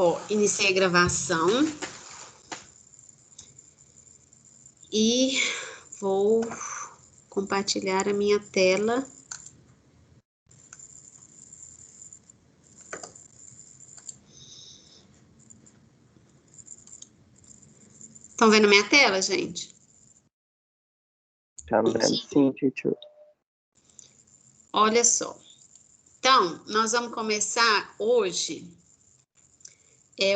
Ó, iniciei a gravação e vou compartilhar a minha tela. Estão vendo minha tela, gente? Tá vendo? Sim, teacher. Olha só. Então, nós vamos começar hoje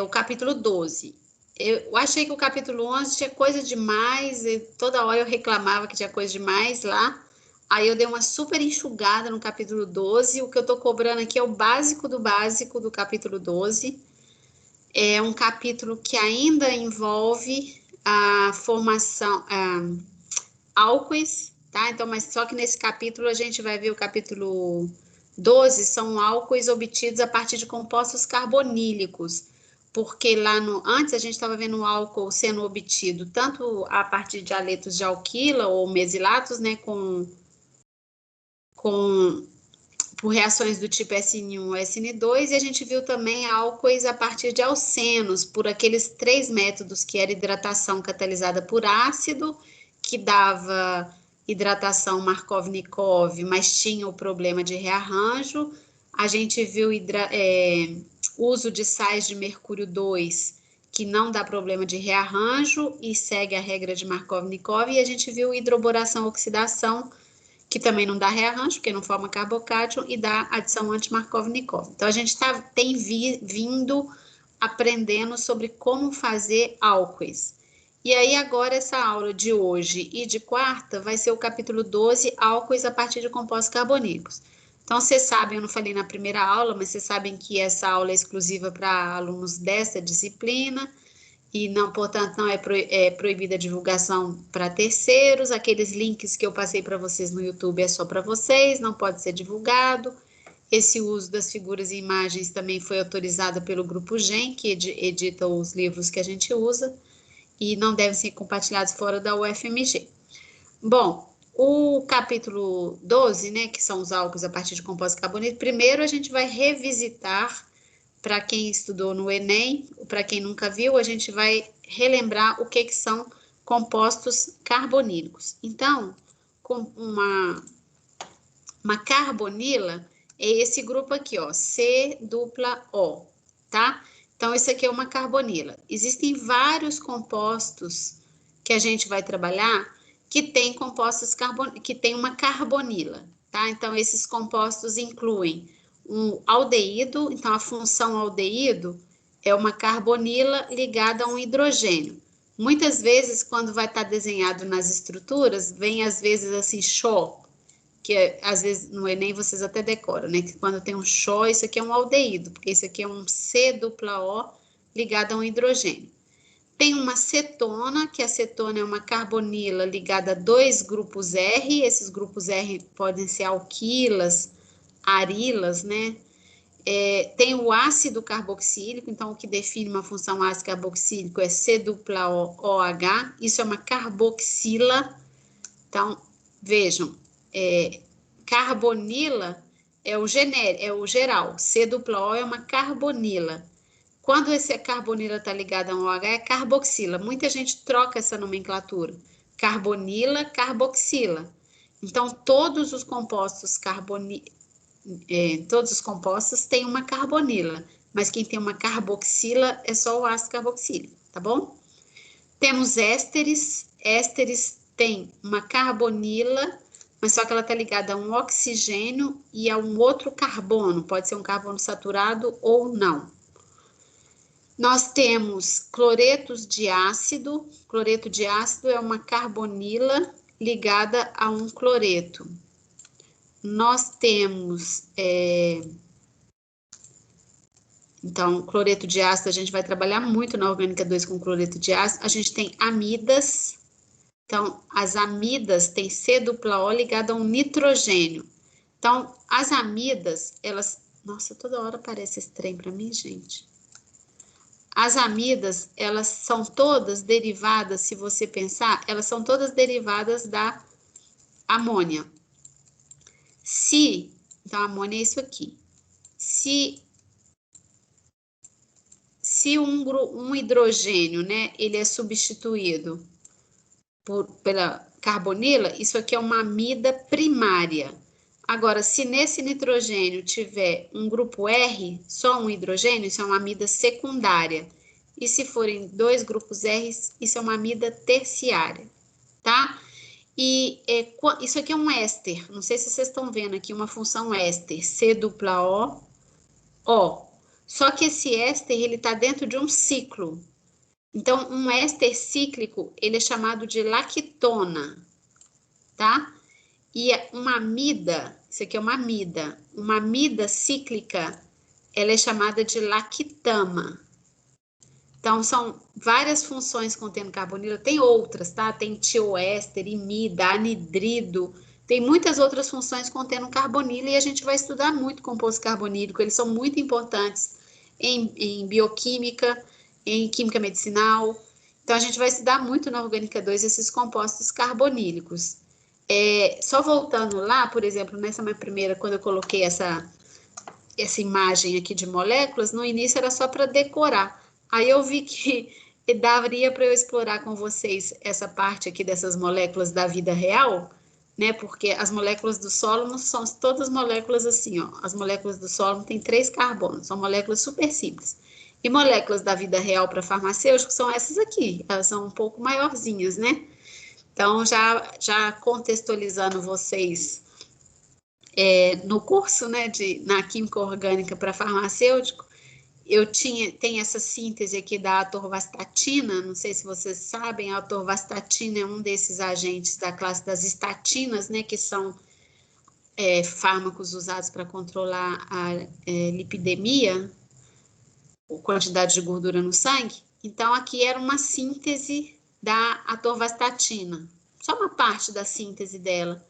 o capítulo 12. Eu achei que o capítulo 11 tinha coisa demais, e toda hora eu reclamava que tinha coisa demais lá. Aí eu dei uma super enxugada no capítulo 12. O que eu estou cobrando aqui é o básico do capítulo 12. É um capítulo que ainda envolve a formação, álcoois, tá? Então, mas só que nesse capítulo a gente vai ver o capítulo 12, são álcoois obtidos a partir de compostos carbonílicos, porque lá antes a gente estava vendo o álcool sendo obtido tanto a partir de aletos de alquila ou mesilatos, né, por reações do tipo SN1 ou SN2, e a gente viu também álcoois a partir de alcenos, por aqueles 3 métodos, que era hidratação catalisada por ácido, que dava hidratação Markov-Nikov, mas tinha o problema de rearranjo. A gente viu uso de sais de mercúrio 2, que não dá problema de rearranjo e segue a regra de Markov-Nikov, e a gente viu hidroboração-oxidação, que também não dá rearranjo, porque não forma carbocátion, e dá adição anti-Markov-Nikov. Então, a gente tem vindo aprendendo sobre como fazer álcoois. E aí, agora, essa aula de hoje e de quarta vai ser o capítulo 12, álcoois a partir de compostos carbonílicos. Então, vocês sabem, eu não falei na primeira aula, mas vocês sabem que essa aula é exclusiva para alunos dessa disciplina, e não, portanto, não é proibida a divulgação para terceiros. Aqueles links que eu passei para vocês no YouTube é só para vocês, não pode ser divulgado. Esse uso das figuras e imagens também foi autorizado pelo Grupo GEM, que edita os livros que a gente usa, e não devem ser compartilhados fora da UFMG. Bom, o capítulo 12, né, que são os álcools a partir de compostos carbonílicos, primeiro a gente vai revisitar. Para quem estudou no Enem, para quem nunca viu, a gente vai relembrar o que são compostos carbonílicos. Então, com uma carbonila é esse grupo aqui, ó, C-O, tá? Então, isso aqui é uma carbonila. Existem vários compostos que a gente vai trabalhar que tem que tem uma carbonila, tá? Então, esses compostos incluem um aldeído. Então, a função aldeído é uma carbonila ligada a um hidrogênio. Muitas vezes, quando vai estar desenhado nas estruturas, vem às vezes assim, Xó, que às vezes no Enem vocês até decoram, né? Que quando tem um Xó, isso aqui é um aldeído, porque isso aqui é um C-O ligado a um hidrogênio. Tem uma cetona, que a cetona é uma carbonila ligada a 2 grupos R. Esses grupos R podem ser alquilas, arilas, né? Tem o ácido carboxílico. Então o que define uma função ácido carboxílico é C-OH, isso é uma carboxila. Então, vejam, carbonila é o geral, C-O é uma carbonila. Quando essa carbonila está ligada a um OH, é carboxila. Muita gente troca essa nomenclatura. Carbonila, carboxila. Então, todos os compostos têm uma carbonila, mas quem tem uma carboxila é só o ácido carboxílico, tá bom? Temos ésteres. Ésteres tem uma carbonila, mas só que ela está ligada a um oxigênio e a um outro carbono. Pode ser um carbono saturado ou não. Nós temos cloretos de ácido. Cloreto de ácido é uma carbonila ligada a um cloreto. Nós temos, então, cloreto de ácido, a gente vai trabalhar muito na orgânica 2 com cloreto de ácido. A gente tem amidas. Então, as amidas têm C-O ligado a um nitrogênio. Então, as amidas, elas... Nossa, toda hora aparece esse trem para mim, gente. As amidas, elas são todas derivadas, se você pensar, elas são todas derivadas da amônia. Então, a amônia é isso aqui. Se se um hidrogênio, né, ele é substituído pela carbonila, isso aqui é uma amida primária. Agora, se nesse nitrogênio tiver um grupo R, só um hidrogênio, isso é uma amida secundária. E se forem dois grupos R, isso é uma amida terciária, tá? E isso aqui é um éster, não sei se vocês estão vendo aqui uma função éster, C-O, O. Só que esse éster, ele está dentro de um ciclo. Então, um éster cíclico, ele é chamado de lactona, tá? E uma amida, isso aqui é uma amida cíclica, ela é chamada de lactama. Então, são várias funções contendo carbonila, tem outras, tá? Tem tioéster, imida, anidrido, tem muitas outras funções contendo carbonila e a gente vai estudar muito composto carbonílico, eles são muito importantes em bioquímica, em química medicinal. Então, a gente vai estudar muito na Orgânica 2 esses compostos carbonílicos. Só voltando lá, por exemplo, nessa minha primeira, quando eu coloquei essa imagem aqui de moléculas, no início era só para decorar. Aí eu vi que daria para eu explorar com vocês essa parte aqui dessas moléculas da vida real, né? Porque as moléculas do solo não são todas moléculas assim, ó. As moléculas do solo têm 3 carbonos, são moléculas super simples. E moléculas da vida real para farmacêuticos são essas aqui, elas são um pouco maiorzinhas, né? Então, já contextualizando vocês no curso, né, na Química Orgânica para Farmacêutico, tem essa síntese aqui da atorvastatina, não sei se vocês sabem, a atorvastatina é um desses agentes da classe das estatinas, né, que são fármacos usados para controlar a lipidemia, a quantidade de gordura no sangue. Então, aqui era uma síntese da atorvastatina, só uma parte da síntese dela.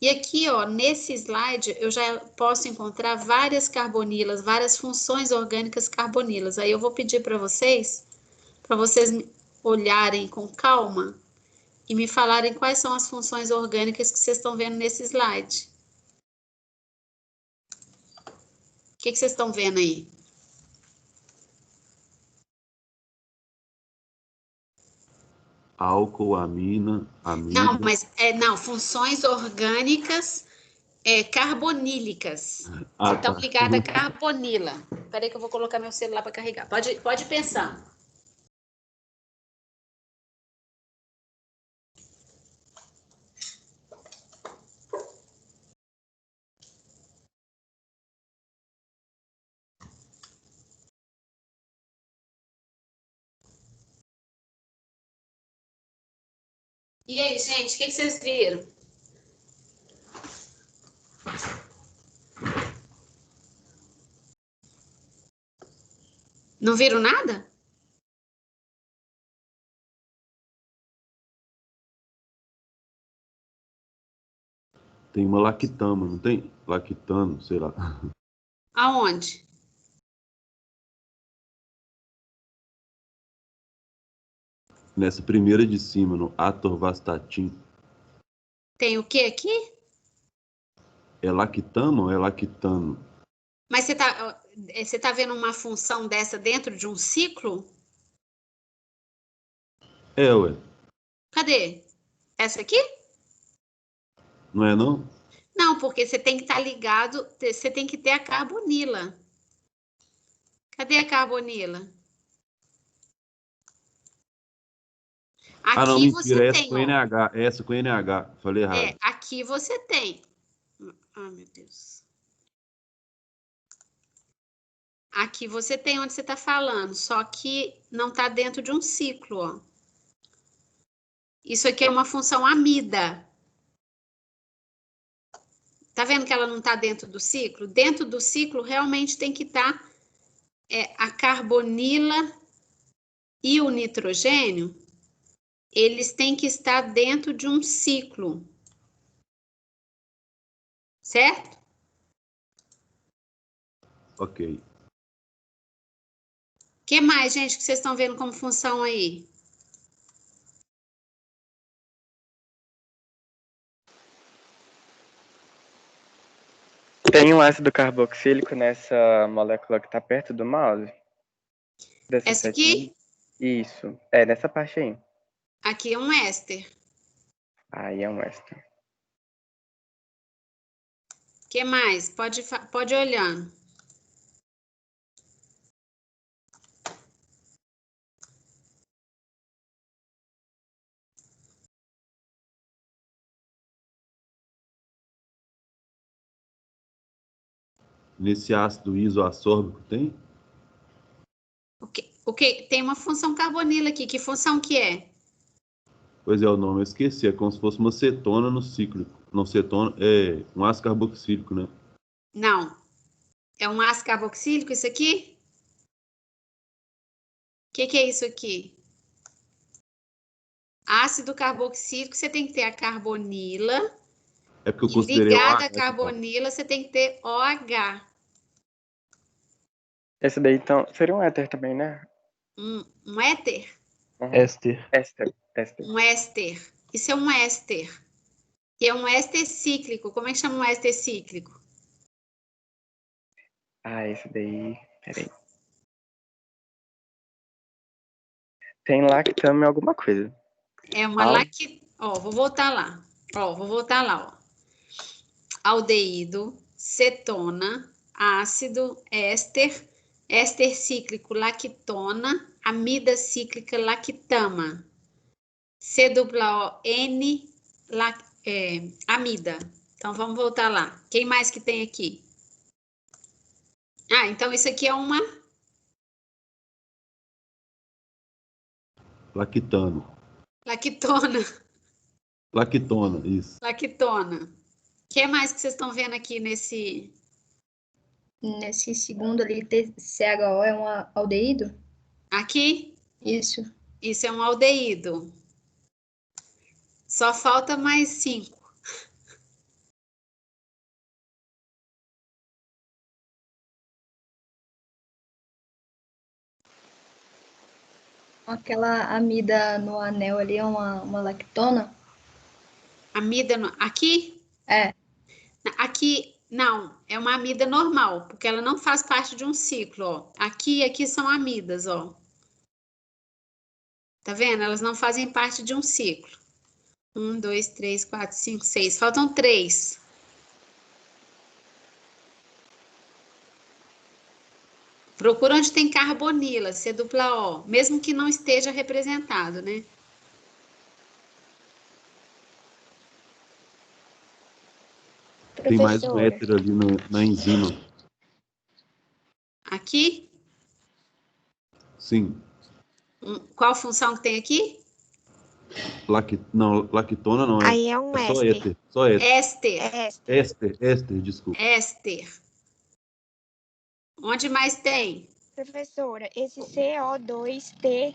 E aqui, ó, nesse slide, eu já posso encontrar várias carbonilas, várias funções orgânicas carbonilas. Aí eu vou pedir para vocês olharem com calma e me falarem quais são as funções orgânicas que vocês estão vendo nesse slide. O que vocês estão vendo aí? Álcool, amina, Não, amida. mas não, funções orgânicas carbonílicas, que estão Tá. ligadas à carbonila. Espera aí que eu vou colocar meu celular para carregar. Pode pensar. E aí, gente, o que vocês viram? Não viram nada? Tem uma lactama, não tem? Lactano, sei lá. Aonde? Nessa primeira de cima, no atorvastatin. Tem o que aqui? É lactama ou é lactano? Mas você tá vendo uma função dessa dentro de um ciclo? Ué. Cadê? Essa aqui? Não é não? Não, porque você tem que estar ligado, você tem que ter a carbonila. Cadê a carbonila? Não, Aqui você mentira. Essa tem, com ó. NH. Essa com NH. Falei errado. Aqui você tem. Ai, meu Deus. Aqui você tem onde você está falando, só que não está dentro de um ciclo, ó. Isso aqui é uma função amida. Tá vendo que ela não está dentro do ciclo? Dentro do ciclo realmente tem que estar a carbonila e o nitrogênio, eles têm que estar dentro de um ciclo. Certo? Ok. O que mais, gente, que vocês estão vendo como função aí? Tem um ácido carboxílico nessa molécula que está perto do mouse? Dessas Essa 7 aqui? Isso. É, nessa parte aí. Aqui é um éster. Aí é um éster. O que mais? Pode ir olhando. Nesse ácido isoassórbico tem? O que? Tem uma função carbonila aqui. Que função que é? Pois é, o nome eu esqueci. É como se fosse uma cetona no cíclico. Não, cetona é um ácido carboxílico, né? Não. É um ácido carboxílico isso aqui? O que é isso aqui? Ácido carboxílico, você tem que ter a carbonila. É porque eu E considerei ligada OH. à carbonila, você tem que ter OH. Esse daí, então, seria um éter também, né? Um éter? Uhum. Éster. Éster. Um éster. Isso é um éster. Que é um éster cíclico. Como é que chama um éster cíclico? Ah, esse daí... Peraí. Tem lactame alguma coisa. É uma Ó, vou voltar lá. Ó. Aldeído, cetona, ácido, éster, éster cíclico, lactona, amida cíclica, lactama. C-O-N, amida. Então, vamos voltar lá. Quem mais que tem aqui? Ah, então isso aqui é uma... Lactano. Lactona. Lactona, isso. Lactona. O que mais que vocês estão vendo aqui nesse... Nesse segundo ali, TCHO é um aldeído? Aqui? Isso. Isso é um aldeído. Só falta mais 5. Aquela amida no anel ali é uma lactona? Amida aqui? É. Aqui, não. É uma amida normal, porque ela não faz parte de um ciclo, ó. Aqui são amidas, ó. Tá vendo? Elas não fazem parte de um ciclo. 1, 2, 3, 4, 5, 6. Faltam 3. Procura onde tem carbonila, C-O, mesmo que não esteja representado, né? Tem mais um éter ali na enzima. Aqui? Sim. Qual função que tem aqui? Não, lactona não é. Aí é um só éster. éter. Só éter. Éster. Desculpa. Éster. Onde mais tem? Professora, esse CO2T,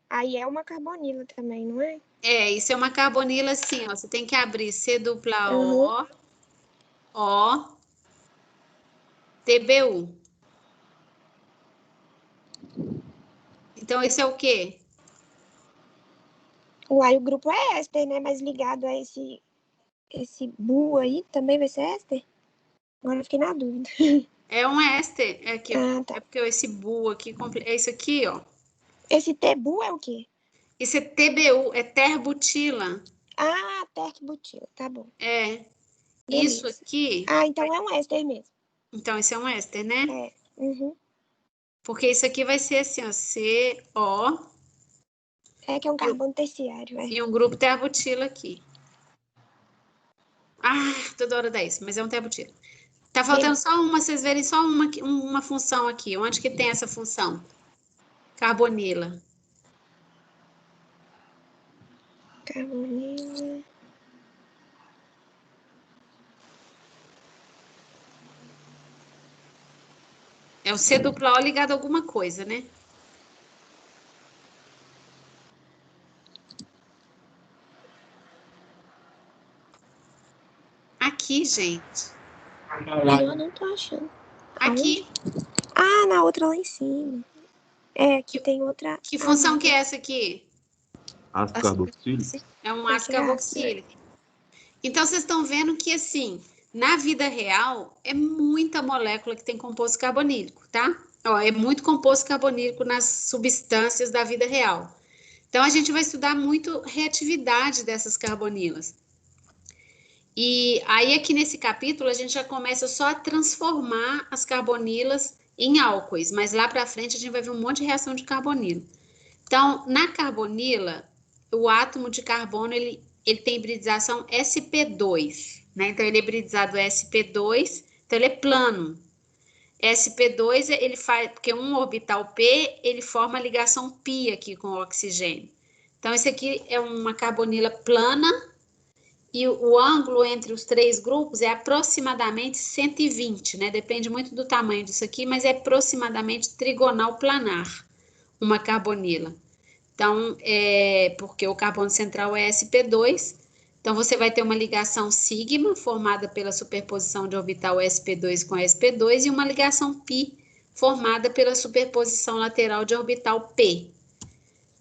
aí é uma carbonila também, não é? É, isso é uma carbonila assim, ó. Você tem que abrir C-O, TBU. Então, isso é o quê? Aí o grupo é éster, né? Mas ligado a esse bu aí, também vai ser éster? Agora eu fiquei na dúvida. É um éster. É aqui, ó. Tá. É porque esse bu aqui, é isso aqui, ó. Esse TBU é o quê? Isso é TBU, é terbutila. Ah, tertibutila, tá bom. É. Beleza. Isso aqui... Ah, então é um éster mesmo. Então, isso é um éster, né? É. Uhum. Porque isso aqui vai ser assim, ó. CO... É que é um carbono terciário, é. E um grupo terbutila aqui. Ah, toda hora dá isso, mas é um terbutila. Tá faltando só uma, vocês verem só uma função aqui. Onde que tem essa função? Carbonila. Carbonila. É o C-O ligado a alguma coisa, né? Aqui, gente. Eu não tô achando. Aqui. Ah, na outra lá em cima. É, aqui tem outra. Que função que é essa aqui? Ácido carboxílico? É um ácido carboxílico. Então, vocês estão vendo que, assim, na vida real, é muita molécula que tem composto carbonílico, tá? Ó, é muito composto carbonílico nas substâncias da vida real. Então, a gente vai estudar muito reatividade dessas carbonilas. E aí, aqui nesse capítulo, a gente já começa só a transformar as carbonilas em álcoois, mas lá para frente a gente vai ver um monte de reação de carbonila. Então, na carbonila, o átomo de carbono, ele tem hibridização sp2, né? Então, ele é hibridizado sp2, então ele é plano. sp2, ele faz, porque um orbital P, ele forma a ligação pi aqui com o oxigênio. Então, esse aqui é uma carbonila plana, e o ângulo entre os três grupos é aproximadamente 120, né? Depende muito do tamanho disso aqui, mas é aproximadamente trigonal planar, uma carbonila. Então, porque o carbono central é sp2, então você vai ter uma ligação sigma, formada pela superposição de orbital sp2 com sp2, e uma ligação pi, formada pela superposição lateral de orbital p.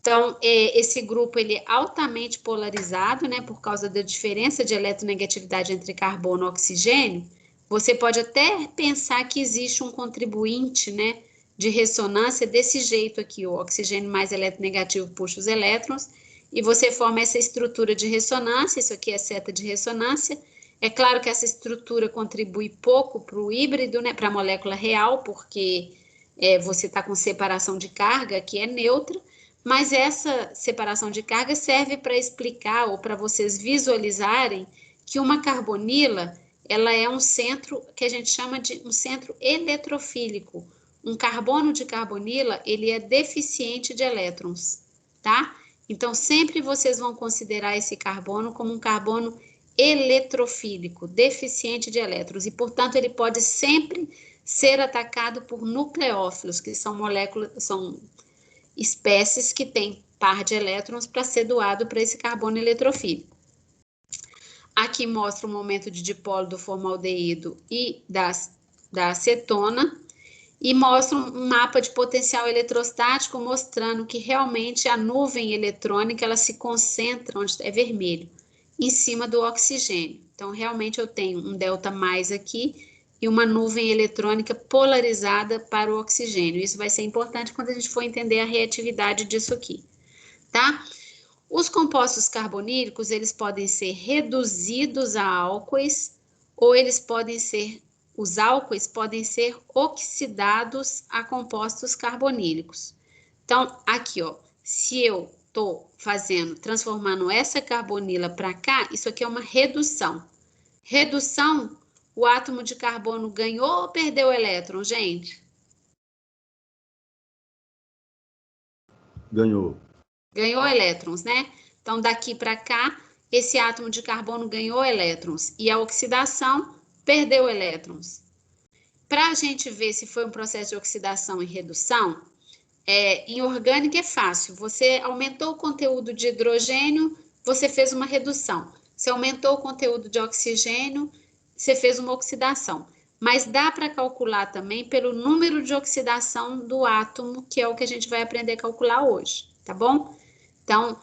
Então, esse grupo ele é altamente polarizado, né, por causa da diferença de eletronegatividade entre carbono e oxigênio. Você pode até pensar que existe um contribuinte, né, de ressonância desse jeito aqui, o oxigênio mais eletronegativo puxa os elétrons, e você forma essa estrutura de ressonância, isso aqui é seta de ressonância. É claro que essa estrutura contribui pouco para o híbrido, né, para a molécula real, porque você está com separação de carga, que é neutra, mas essa separação de carga serve para explicar ou para vocês visualizarem que uma carbonila, ela é um centro que a gente chama de um centro eletrofílico. Um carbono de carbonila, ele é deficiente de elétrons, tá? Então, sempre vocês vão considerar esse carbono como um carbono eletrofílico, deficiente de elétrons, e, portanto, ele pode sempre ser atacado por nucleófilos, que são moléculas, são espécies que têm par de elétrons para ser doado para esse carbono eletrofílico. Aqui mostra o momento de dipolo do formaldeído e da acetona, e mostra um mapa de potencial eletrostático mostrando que realmente a nuvem eletrônica ela se concentra, onde é vermelho, em cima do oxigênio. Então, realmente eu tenho um delta mais aqui e uma nuvem eletrônica polarizada para o oxigênio. Isso vai ser importante quando a gente for entender a reatividade disso aqui, tá? Os compostos carbonílicos, eles podem ser reduzidos a álcoois, ou eles podem ser, os álcoois podem ser oxidados a compostos carbonílicos. Então, aqui, ó, se eu estou transformando essa carbonila para cá, isso aqui é uma redução. Redução, o átomo de carbono ganhou ou perdeu elétron, gente? Ganhou. Ganhou elétrons, né? Então, daqui para cá, esse átomo de carbono ganhou elétrons. E a oxidação perdeu elétrons. Para a gente ver se foi um processo de oxidação e redução, em orgânica é fácil. Você aumentou o conteúdo de hidrogênio, você fez uma redução. Você aumentou o conteúdo de oxigênio, você fez uma oxidação. Mas dá para calcular também pelo número de oxidação do átomo, que é o que a gente vai aprender a calcular hoje, tá bom? Então,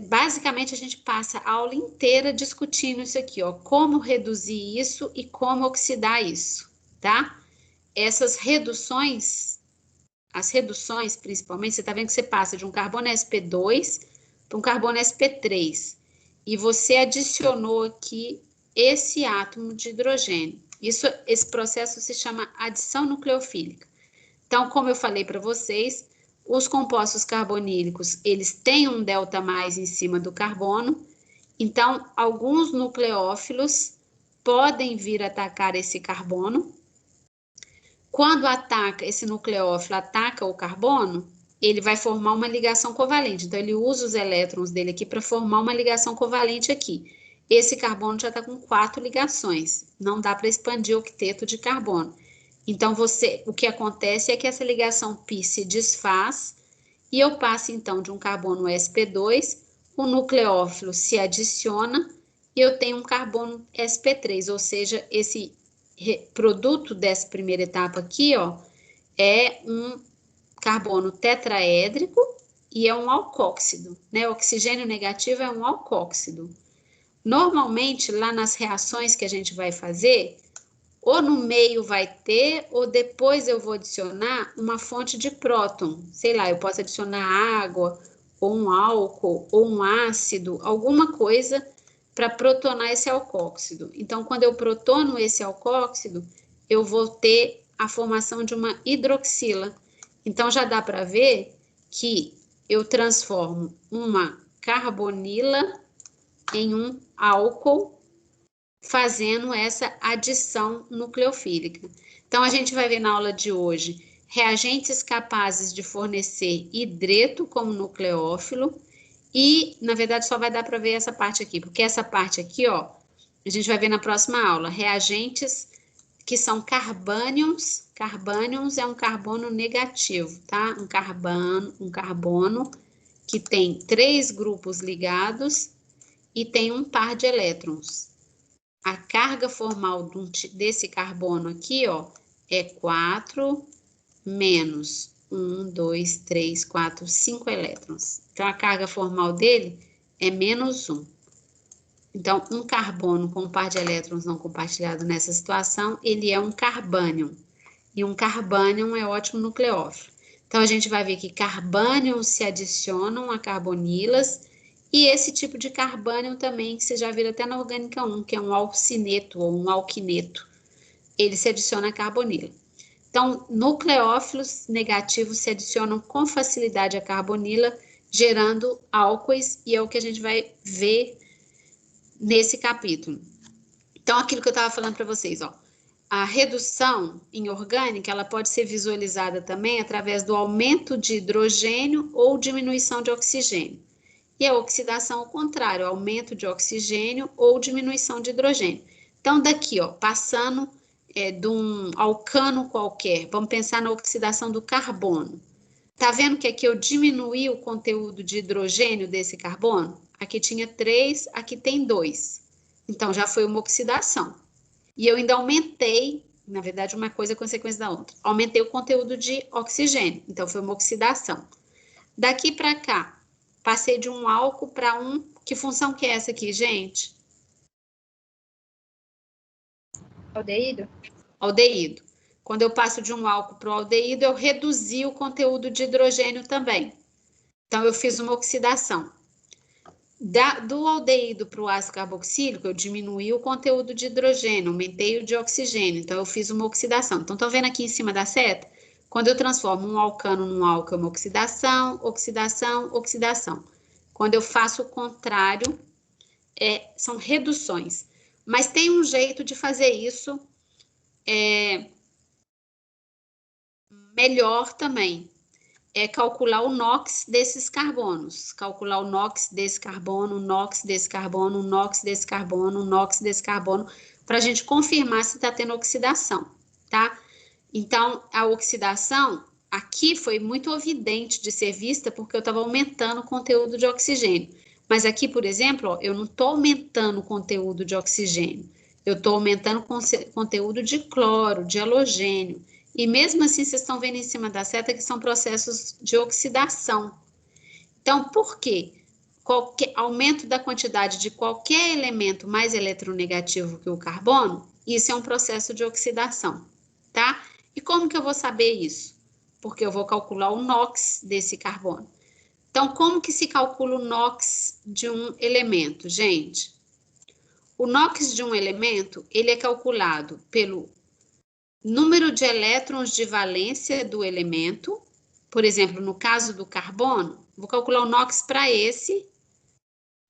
basicamente a gente passa a aula inteira discutindo isso aqui, ó, como reduzir isso e como oxidar isso, tá? Essas reduções, as reduções principalmente, você tá vendo que você passa de um carbono sp2 para um carbono sp3, e você adicionou aqui esse átomo de hidrogênio. Esse processo se chama adição nucleofílica. Então, como eu falei para vocês, os compostos carbonílicos, eles têm um delta mais em cima do carbono, então, alguns nucleófilos podem vir atacar esse carbono. Quando esse nucleófilo ataca o carbono, ele vai formar uma ligação covalente. Então, ele usa os elétrons dele aqui para formar uma ligação covalente aqui. Esse carbono já está com 4 ligações. Não dá para expandir o octeto de carbono. Então, o que acontece é que essa ligação π se desfaz e eu passo, então, de um carbono sp2, o nucleófilo se adiciona e eu tenho um carbono sp3, ou seja, esse produto dessa primeira etapa aqui, ó, é um carbono tetraédrico e é um alcóxido, né? O oxigênio negativo é um alcóxido. Normalmente, lá nas reações que a gente vai fazer, ou no meio vai ter, ou depois eu vou adicionar uma fonte de próton. Sei lá, eu posso adicionar água, ou um álcool, ou um ácido, alguma coisa para protonar esse alcóxido. Então, quando eu protono esse alcóxido, eu vou ter a formação de uma hidroxila. Então, já dá para ver que eu transformo uma carbonila em um álcool, fazendo essa adição nucleofílica. Então, a gente vai ver na aula de hoje reagentes capazes de fornecer hidreto como nucleófilo e, na verdade, só vai dar para ver essa parte aqui, porque essa parte aqui, ó, a gente vai ver na próxima aula, reagentes que são carbânions. Carbânions é um carbono negativo, tá? Um carbono que tem 3 grupos ligados e tem um par de elétrons. A carga formal desse carbono aqui, ó, é 4 menos 1, 2, 3, 4, 5 elétrons. Então, a carga formal dele é menos 1. Então, um carbono com um par de elétrons não compartilhado nessa situação, ele é um carbânion. E um carbânion é ótimo nucleófilo. Então, a gente vai ver que carbânions se adicionam a carbonilas, e esse tipo de carbânion também, que você já viu até na orgânica 1, que é um alcineto ou um alquineto. Ele se adiciona a carbonila. Então, nucleófilos negativos se adicionam com facilidade a carbonila, gerando álcoois, e é o que a gente vai ver nesse capítulo. Então, aquilo que eu estava falando para vocês, ó, a redução em orgânica, ela pode ser visualizada também através do aumento de hidrogênio ou diminuição de oxigênio. E a oxidação, ao contrário, aumento de oxigênio ou diminuição de hidrogênio. Então, daqui, ó, passando de um alcano qualquer, vamos pensar na oxidação do carbono. Tá vendo que aqui eu diminuí o conteúdo de hidrogênio desse carbono? Aqui tinha 3, aqui tem 2. Então, já foi uma oxidação. E eu ainda aumentei, na verdade, uma coisa é consequência da outra. Aumentei o conteúdo de oxigênio. Então, foi uma oxidação. Daqui para cá, passei de um álcool para um... Que função que é essa aqui, gente? Aldeído? Aldeído. Quando eu passo de um álcool para o aldeído, eu reduzi o conteúdo de hidrogênio também. Então, eu fiz uma oxidação. Do aldeído para o ácido carboxílico, eu diminuí o conteúdo de hidrogênio, aumentei o de oxigênio, então eu fiz uma oxidação. Então, estão vendo aqui em cima da seta? Quando eu transformo um alcano num álcool, é uma oxidação, oxidação, oxidação. Quando eu faço o contrário, são reduções. Mas tem um jeito de fazer isso melhor também. É calcular o NOx desses carbonos. Calcular o NOx desse carbono, o NOx desse carbono, o NOx desse carbono, o NOx desse carbono, para a gente confirmar se está tendo oxidação, tá? Então, a oxidação aqui foi muito evidente de ser vista porque eu estava aumentando o conteúdo de oxigênio. Mas aqui, por exemplo, ó, eu não estou aumentando o conteúdo de oxigênio. Eu estou aumentando o conteúdo de cloro, de halogênio. E mesmo assim, vocês estão vendo em cima da seta que são processos de oxidação. Então, por quê? Qualquer aumento da quantidade de qualquer elemento mais eletronegativo que o carbono, isso é um processo de oxidação, tá? E como que eu vou saber isso? Porque eu vou calcular o NOx desse carbono. Então, como que se calcula o NOx de um elemento, gente? O NOx de um elemento, ele é calculado pelo número de elétrons de valência do elemento. Por exemplo, no caso do carbono, vou calcular o NOx para esse,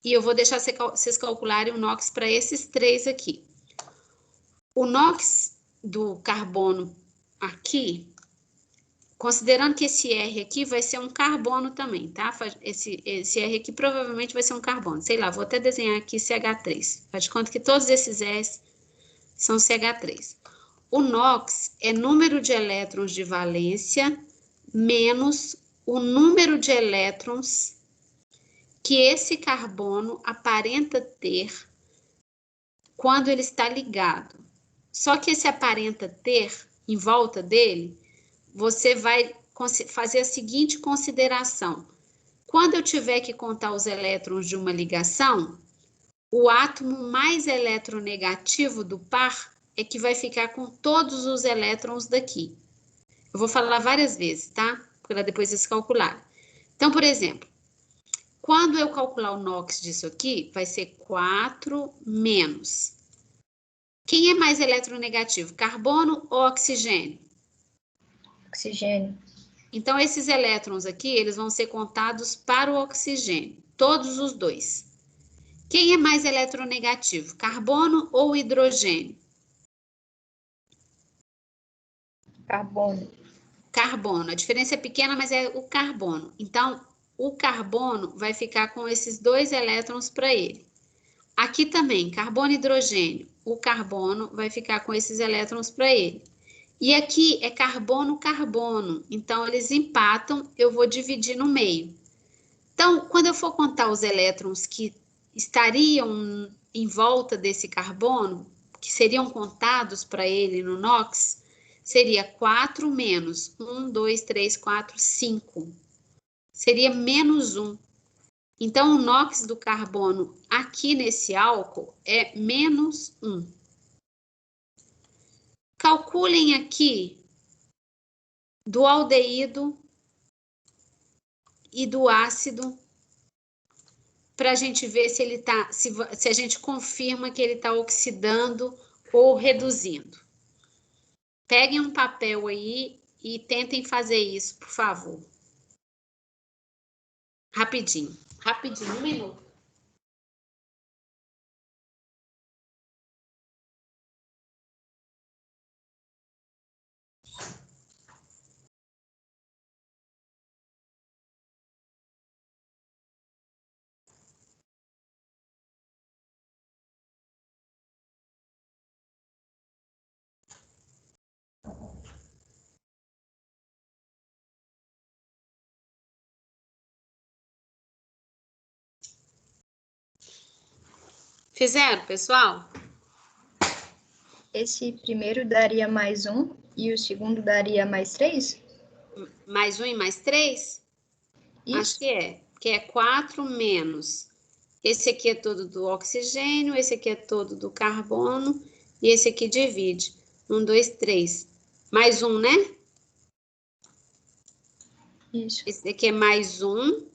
e eu vou deixar vocês calcularem o NOx para esses 3 aqui. O NOx do carbono aqui, considerando que esse R aqui vai ser um carbono também, tá? Esse R aqui provavelmente vai ser um carbono. Sei lá, vou até desenhar aqui CH3. Faz de conta que todos esses R's são CH3. O NOx é número de elétrons de valência menos o número de elétrons que esse carbono aparenta ter quando ele está ligado. Só que esse aparenta ter, em volta dele, você vai fazer a seguinte consideração. Quando eu tiver que contar os elétrons de uma ligação, o átomo mais eletronegativo do par é que vai ficar com todos os elétrons daqui. Eu vou falar várias vezes, tá? Para depois vocês calcularem. Então, por exemplo, quando eu calcular o NOx disso aqui, vai ser 4 menos. Quem é mais eletronegativo, carbono ou oxigênio? Oxigênio. Então, esses elétrons aqui, eles vão ser contados para o oxigênio, todos os dois. Quem é mais eletronegativo, carbono ou hidrogênio? Carbono. Carbono. A diferença é pequena, mas é o carbono. Então, o carbono vai ficar com esses 2 elétrons para ele. Aqui também, carbono e hidrogênio. O carbono vai ficar com esses elétrons para ele. E aqui é carbono, carbono. Então, eles empatam, eu vou dividir no meio. Então, quando eu for contar os elétrons que estariam em volta desse carbono, que seriam contados para ele no NOx, seria 4 menos 1, 2, 3, 4, 5. Seria menos 1. Então, o NOx do carbono aqui nesse álcool é menos 1. Calculem aqui do aldeído e do ácido para a gente ver se ele tá, se a gente confirma que ele está oxidando ou reduzindo. Peguem um papel aí e tentem fazer isso, por favor. Rapidinho, rapidinho, 1 minuto. Fizeram, pessoal? Esse primeiro daria mais 1 e o segundo daria mais 3? Mais 1 e mais 3? Acho Isso. que é 4 menos. Esse aqui é todo do oxigênio, esse aqui é todo do carbono, e esse aqui divide. 1, 2, 3. Mais 1, né? Isso. Esse aqui é mais 1.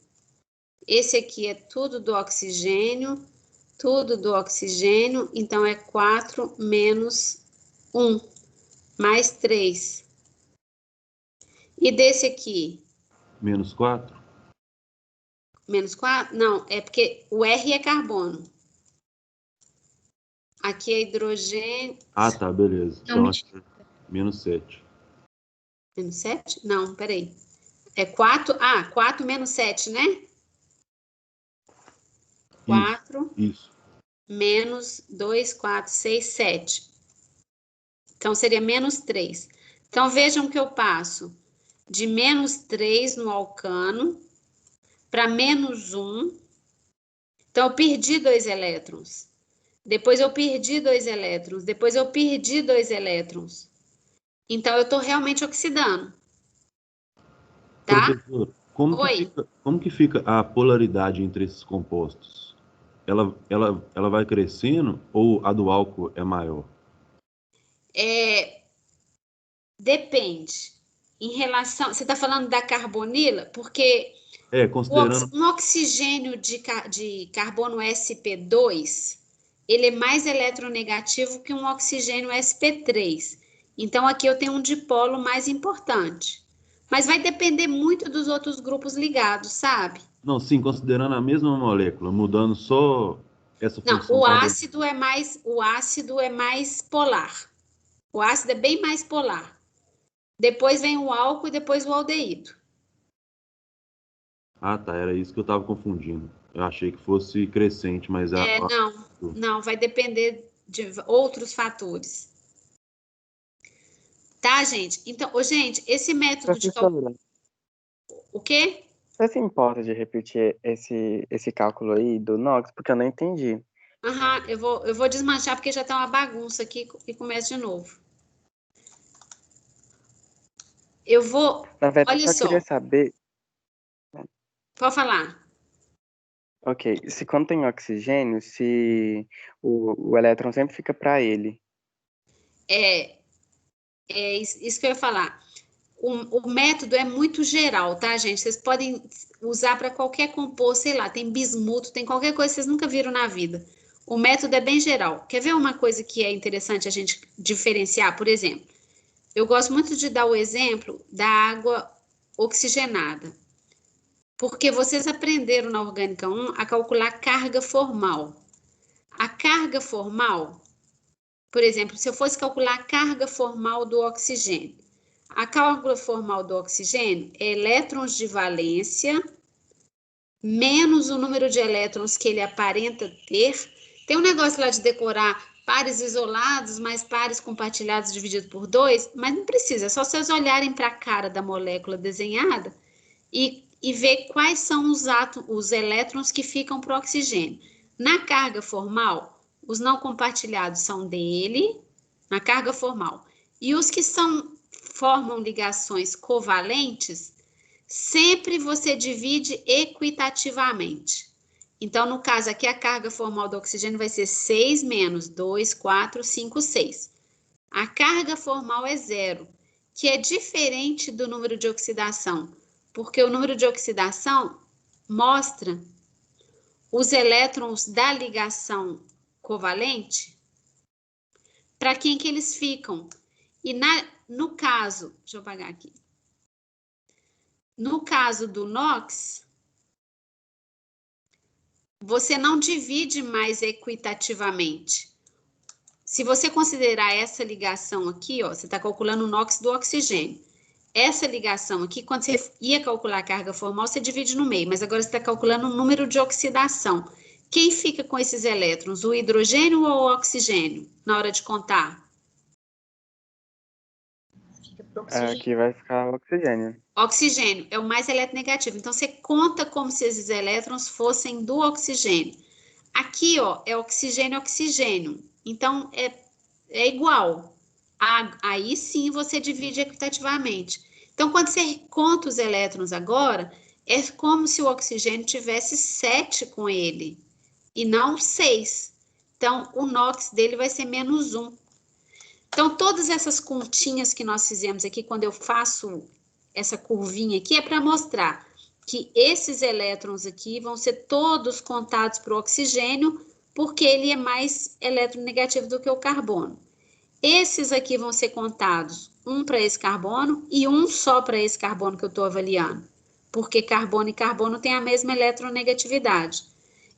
Esse aqui é tudo do oxigênio, então é 4 menos 1, mais 3. E desse aqui? Menos 4? Menos 4? Não, é porque o R é carbono. Aqui é hidrogênio. Ah, tá, beleza. Não, Então, acho que é menos 7. Menos 7? Não, peraí. É 4. Ah, 4 menos 7, né? 4 Isso. menos 2, 4, 6, 7. Então, seria menos 3. Então, vejam que eu passo de menos 3 no alcano para menos 1. Então, eu perdi 2 elétrons. Depois eu perdi 2 elétrons. Depois eu perdi 2 elétrons. Então, eu estou realmente oxidando. Tá? Professor, Oi. como que fica a polaridade entre esses compostos? Ela vai crescendo ou a do álcool é maior? Depende. Em relação... Você está falando da carbonila? Porque Considerando... um oxigênio de carbono sp2, ele é mais eletronegativo que um oxigênio sp3. Então, aqui eu tenho um dipolo mais importante. Mas vai depender muito dos outros grupos ligados, sabe? Não, sim, considerando a mesma molécula, mudando só essa Não, função. o ácido é mais polar. O ácido é bem mais polar. Depois vem o álcool e depois o aldeído. Ah, tá, era isso que eu estava confundindo. Eu achei que fosse crescente, mas... Não, vai depender de outros fatores. Tá, gente? Então, gente, esse método de cálculo... Professora, O quê? você se importa de repetir esse cálculo aí do NOx? Porque eu não entendi. Aham, eu vou desmanchar porque já tá uma bagunça aqui e começa de novo. Eu vou... Na verdade, Olha eu só. queria saber... Pode falar. Ok, se quando tem oxigênio, se o elétron sempre fica para ele. Isso que eu ia falar. O método é muito geral, tá, gente? Vocês podem usar para qualquer composto, sei lá, tem bismuto, tem qualquer coisa que vocês nunca viram na vida. O método é bem geral. Quer ver uma coisa que é interessante a gente diferenciar? Por exemplo, eu gosto muito de dar o exemplo da água oxigenada, porque vocês aprenderam na Orgânica 1 a calcular carga formal. A carga formal, por exemplo, se eu fosse calcular a carga formal do oxigênio, a carga formal do oxigênio é elétrons de valência menos o número de elétrons que ele aparenta ter. Tem um negócio lá de decorar pares isolados mais pares compartilhados dividido por 2, mas não precisa, é só vocês olharem para a cara da molécula desenhada e ver quais são os elétrons que ficam para o oxigênio. Na carga formal, os não compartilhados são dele, na carga formal. E os que formam ligações covalentes, sempre você divide equitativamente. Então, no caso aqui, a carga formal do oxigênio vai ser 6 menos 2, 4, 5, 6. A carga formal é 0, que é diferente do número de oxidação, porque o número de oxidação mostra os elétrons da ligação covalente, para quem que eles ficam. E no caso, deixa eu apagar aqui. No caso do NOx, você não divide mais equitativamente. Se você considerar essa ligação aqui, ó, você está calculando o NOx do oxigênio. Essa ligação aqui, quando você ia calcular a carga formal, você divide no meio, mas agora você está calculando o número de oxidação. Quem fica com esses elétrons, o hidrogênio ou o oxigênio, na hora de contar? Aqui vai ficar oxigênio. Oxigênio é o mais eletronegativo. Então, você conta como se esses elétrons fossem do oxigênio. Aqui, ó, é oxigênio, oxigênio. Então, é igual. Aí sim você divide equitativamente. Então, quando você conta os elétrons agora, é como se o oxigênio tivesse 7 com ele, e não 6. Então, o NOx dele vai ser menos 1. Então, todas essas continhas que nós fizemos aqui, quando eu faço essa curvinha aqui, é para mostrar que esses elétrons aqui vão ser todos contados para o oxigênio, porque ele é mais eletronegativo do que o carbono. Esses aqui vão ser contados, um para esse carbono e um só para esse carbono que eu estou avaliando, porque carbono e carbono têm a mesma eletronegatividade.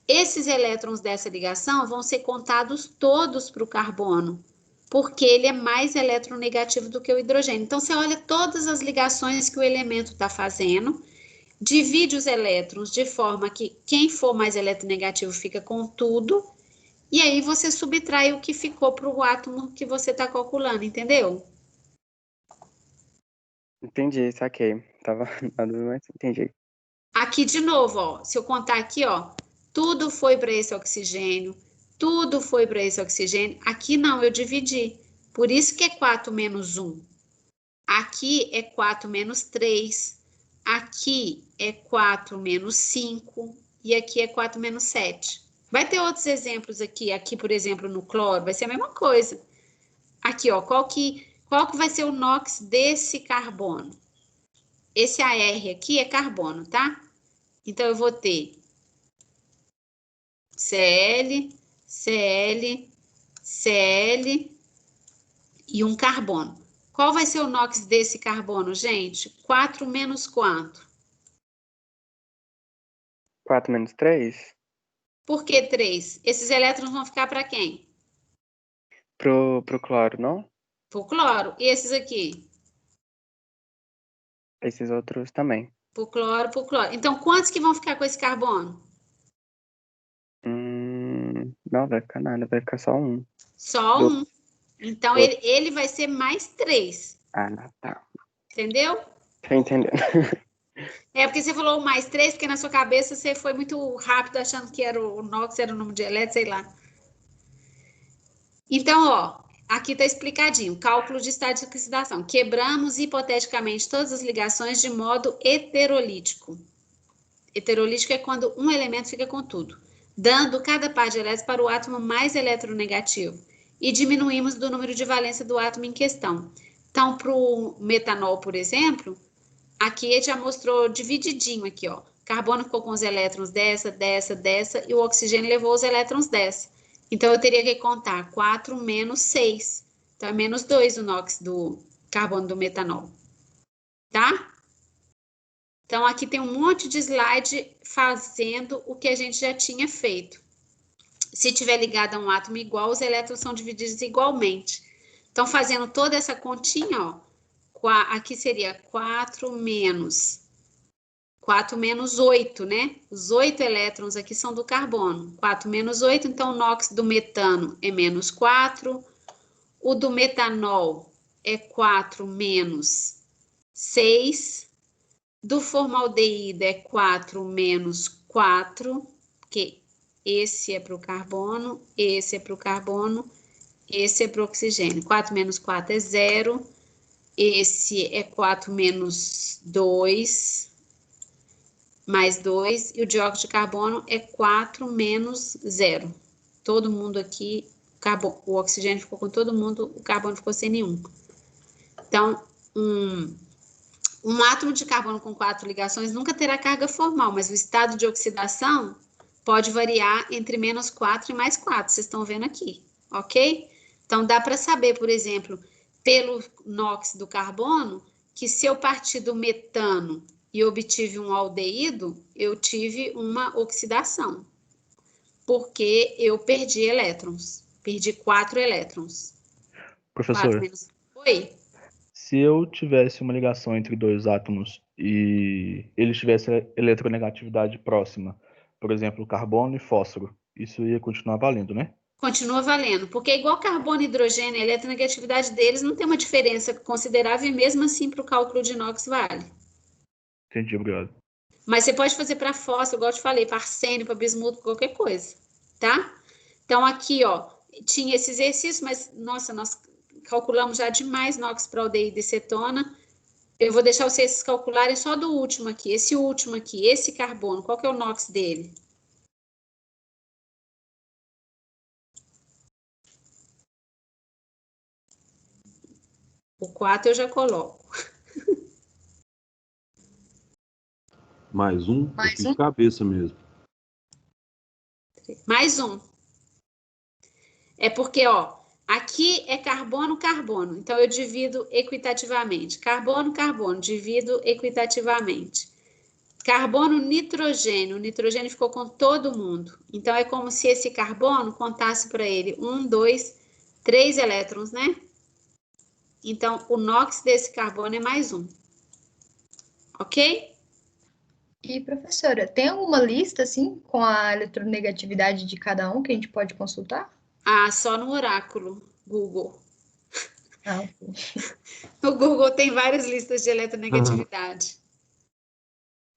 Esses elétrons dessa ligação vão ser contados todos para o carbono, porque ele é mais eletronegativo do que o hidrogênio. Então, você olha todas as ligações que o elemento está fazendo, divide os elétrons de forma que quem for mais eletronegativo fica com tudo, e aí você subtrai o que ficou para o átomo que você está calculando, entendeu? Entendi, saquei. Tava na dúvida, mas entendi. Aqui de novo, ó, se eu contar aqui, ó, tudo foi para esse oxigênio, tudo foi para esse oxigênio. Aqui não, eu dividi. Por isso que é 4 menos 1. Aqui é 4 menos 3. Aqui é 4 menos 5. E aqui é 4 menos 7. Vai ter outros exemplos aqui. Aqui, por exemplo, no cloro, vai ser a mesma coisa. Aqui, ó, qual que vai ser o NOx desse carbono? Esse AR aqui é carbono, tá? Então, eu vou ter Cl, Cl, Cl e um carbono. Qual vai ser o NOx desse carbono, gente? 4 menos quanto? 4 menos 3? Por que 3? Esses elétrons vão ficar para quem? Pro cloro, não? Pro cloro. E esses aqui? Esses outros também. Pro cloro, pro cloro. Então, quantos que vão ficar com esse carbono? Não, vai ficar nada, vai ficar só um. Só um. Então, ele vai ser mais 3. Ah, tá. Entendeu? Tô entendendo. É porque você falou mais 3, porque na sua cabeça você foi muito rápido achando que era o NOx, era o número de elétrons, sei lá. Então, ó, aqui tá explicadinho. Cálculo de estado de oxidação. Quebramos hipoteticamente todas as ligações de modo heterolítico. Heterolítico é quando um elemento fica com tudo, dando cada par de elétrons para o átomo mais eletronegativo. e diminuímos do número de valência do átomo em questão. Então, para o metanol, por exemplo, aqui ele já mostrou divididinho aqui, ó. Carbono ficou com os elétrons dessa, e o oxigênio levou os elétrons dessa. Então, eu teria que contar 4 menos 6. Então, é menos 2 o NOx do carbono do metanol. Tá? Então, aqui tem um monte de slide fazendo o que a gente já tinha feito. Se tiver ligado a um átomo igual, os elétrons são divididos igualmente. Então, fazendo toda essa continha, ó, aqui seria 4 menos 8, né? Os 8 elétrons aqui são do carbono. 4 menos 8, então o NOx do metano é menos 4. O do metanol é 4 menos 6. Do formaldeído é 4 menos 4, porque esse é para o carbono, esse é para o carbono, esse é para o oxigênio. 4 menos 4 é 0. Esse é 4 menos 2, mais 2. E o dióxido de carbono é 4 menos 0. Todo mundo aqui, o oxigênio ficou com todo mundo, o carbono ficou sem nenhum. Então, um átomo de carbono com 4 ligações nunca terá carga formal, mas o estado de oxidação pode variar entre menos 4 e mais 4, vocês estão vendo aqui, ok? Então, dá para saber, por exemplo, pelo NOx do carbono, que se eu partir do metano e obtive um aldeído, eu tive uma oxidação, porque eu perdi elétrons, perdi 4 elétrons. Professor, 4 menos... Oi? se eu tivesse uma ligação entre dois átomos e eles tivessem eletronegatividade próxima, por exemplo, carbono e fósforo, isso ia continuar valendo, né? Continua valendo, porque igual carbono e hidrogênio, a eletronegatividade deles não tem uma diferença considerável e mesmo assim para o cálculo de NOx vale. Entendi, obrigado. Mas você pode fazer para fósforo, igual eu te falei, para arsênio, para bismuto, qualquer coisa, tá? Então aqui, ó, tinha esse exercício, mas, nossa, nós calculamos já demais NOx para aldeído e cetona. Eu vou deixar vocês calcularem só do último aqui, esse carbono, qual que é o NOx dele? O 4 eu já coloco. Mais um, eu fiz de cabeça mesmo. Mais um. É porque, ó, aqui é carbono, carbono. Então, eu divido equitativamente. Carbono, carbono, divido equitativamente. Carbono, nitrogênio. O nitrogênio ficou com todo mundo. Então, é como se esse carbono contasse para ele 1, 2, 3 elétrons, né? Então, o NOx desse carbono é mais um. Ok? E, professora, tem alguma lista, assim, com a eletronegatividade de cada um que a gente pode consultar? Ah, só no oráculo, Google. Ah, ok. No Google tem várias listas de eletronegatividade.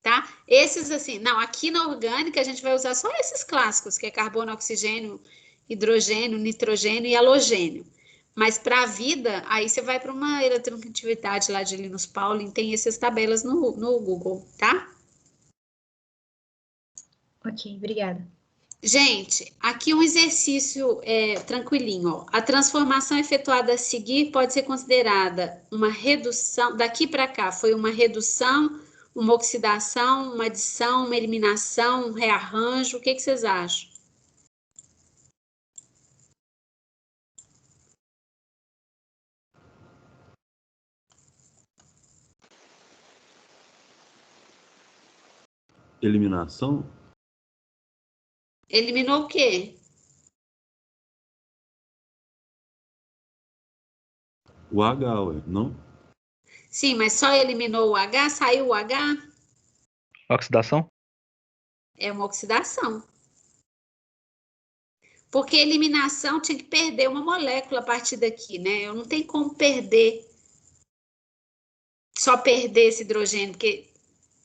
Tá? Esses assim, não, aqui na orgânica a gente vai usar só esses clássicos, que é carbono, oxigênio, hidrogênio, nitrogênio e halogênio. Mas para a vida, aí você vai para uma eletronegatividade lá de Linus Pauling, tem essas tabelas no Google, tá? Ok, obrigada. Gente, aqui um exercício tranquilinho. Ó. A transformação efetuada a seguir pode ser considerada uma redução, daqui para cá foi uma redução, uma oxidação, uma adição, uma eliminação, um rearranjo. O que vocês acham? Eliminação? Eliminou o quê? O H, ué, não? Sim, mas só eliminou o H, saiu o H? Oxidação? É uma oxidação. Porque eliminação tinha que perder uma molécula a partir daqui, né? Eu não tenho como perder, só perder esse hidrogênio, porque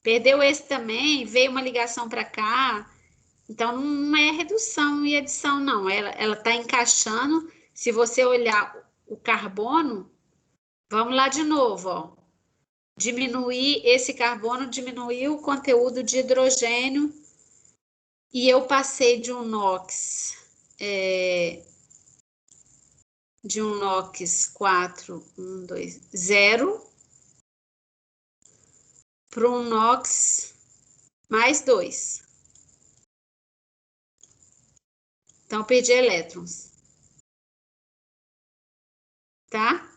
perdeu esse também, veio uma ligação para cá. Então, não é redução e adição, não. Ela está encaixando. Se você olhar o carbono, vamos lá de novo, ó. Diminuir esse carbono, diminuiu o conteúdo de hidrogênio e eu passei de um NOx de um NOx 4, 1, 2, 0 para um NOx mais 2. Então, eu perdi elétrons. Tá?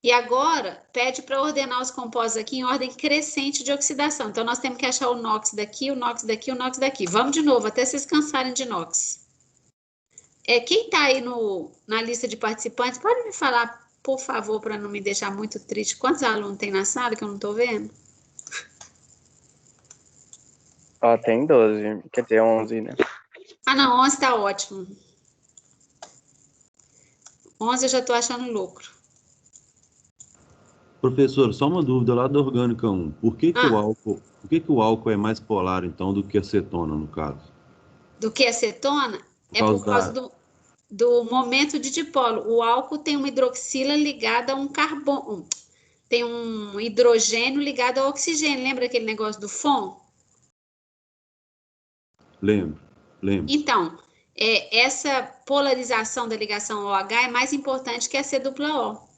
E agora, pede para ordenar os compostos aqui em ordem crescente de oxidação. Então, nós temos que achar o NOx daqui, o NOx daqui, o NOx daqui. Vamos de novo, até vocês cansarem de NOx. Quem está aí na lista de participantes, pode me falar, por favor, para não me deixar muito triste, quantos alunos tem na sala que eu não estou vendo? Ó, tem 12, quer dizer, 11, né? Ah, não, 11 está ótimo. 11 eu já estou achando lucro. Professor, só uma dúvida lá da orgânica 1. Por que o álcool é mais polar, então, do que a acetona, no caso? Do que a acetona? Por causa do momento de dipolo. O álcool tem uma hidroxila ligada a um carbono. Tem um hidrogênio ligado ao oxigênio. Lembra aquele negócio do FON? Lembro. Então, essa polarização da ligação OH é mais importante que a C-dupla-O.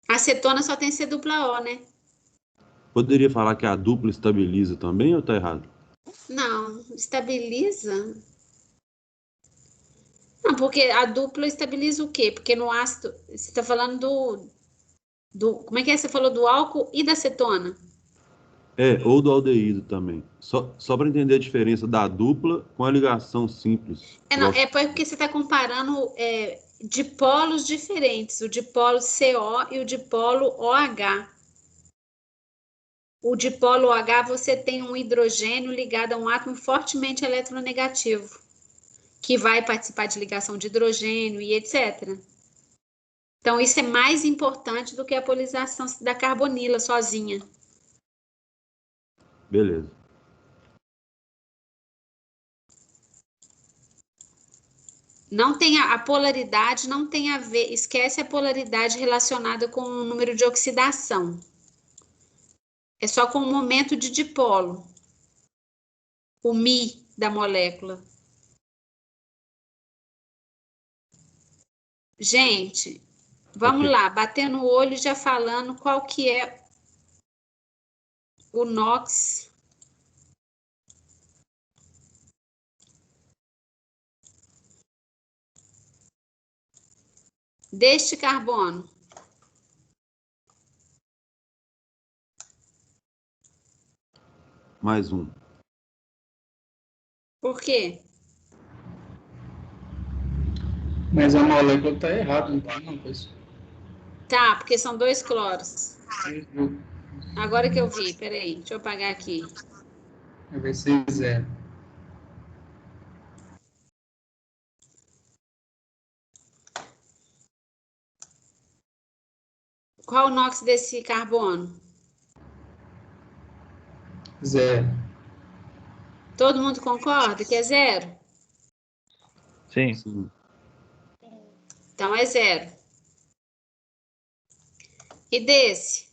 A acetona só tem C-dupla-O, né? Poderia falar que a dupla estabiliza também ou tá errado? Não, estabiliza. Não, porque a dupla estabiliza o quê? Porque no ácido, você está falando como é que é? Você falou do álcool e da acetona? Ou do aldeído também. Só para entender a diferença da dupla com a ligação simples. Não, é porque você está comparando dipolos diferentes, o dipolo CO e o dipolo OH. O dipolo OH, você tem um hidrogênio ligado a um átomo fortemente eletronegativo, que vai participar de ligação de hidrogênio e etc. Então, isso é mais importante do que a polarização da carbonila sozinha. Beleza. Não tem a polaridade, não tem a ver, esquece a polaridade relacionada com o número de oxidação. É só com o momento de dipolo, o Mi da molécula. Gente, vamos lá, batendo o olho e já falando qual que é o NOx deste carbono. Mais um. Por quê? Mas a molécula está errada, não tá, não, pessoal? Tá, porque são 2 cloros. Agora que eu vi, peraí, deixa eu apagar aqui. Vai ser 0. Qual o NOx desse carbono? 0. Todo mundo concorda que é 0? Sim. Então é 0. E desse?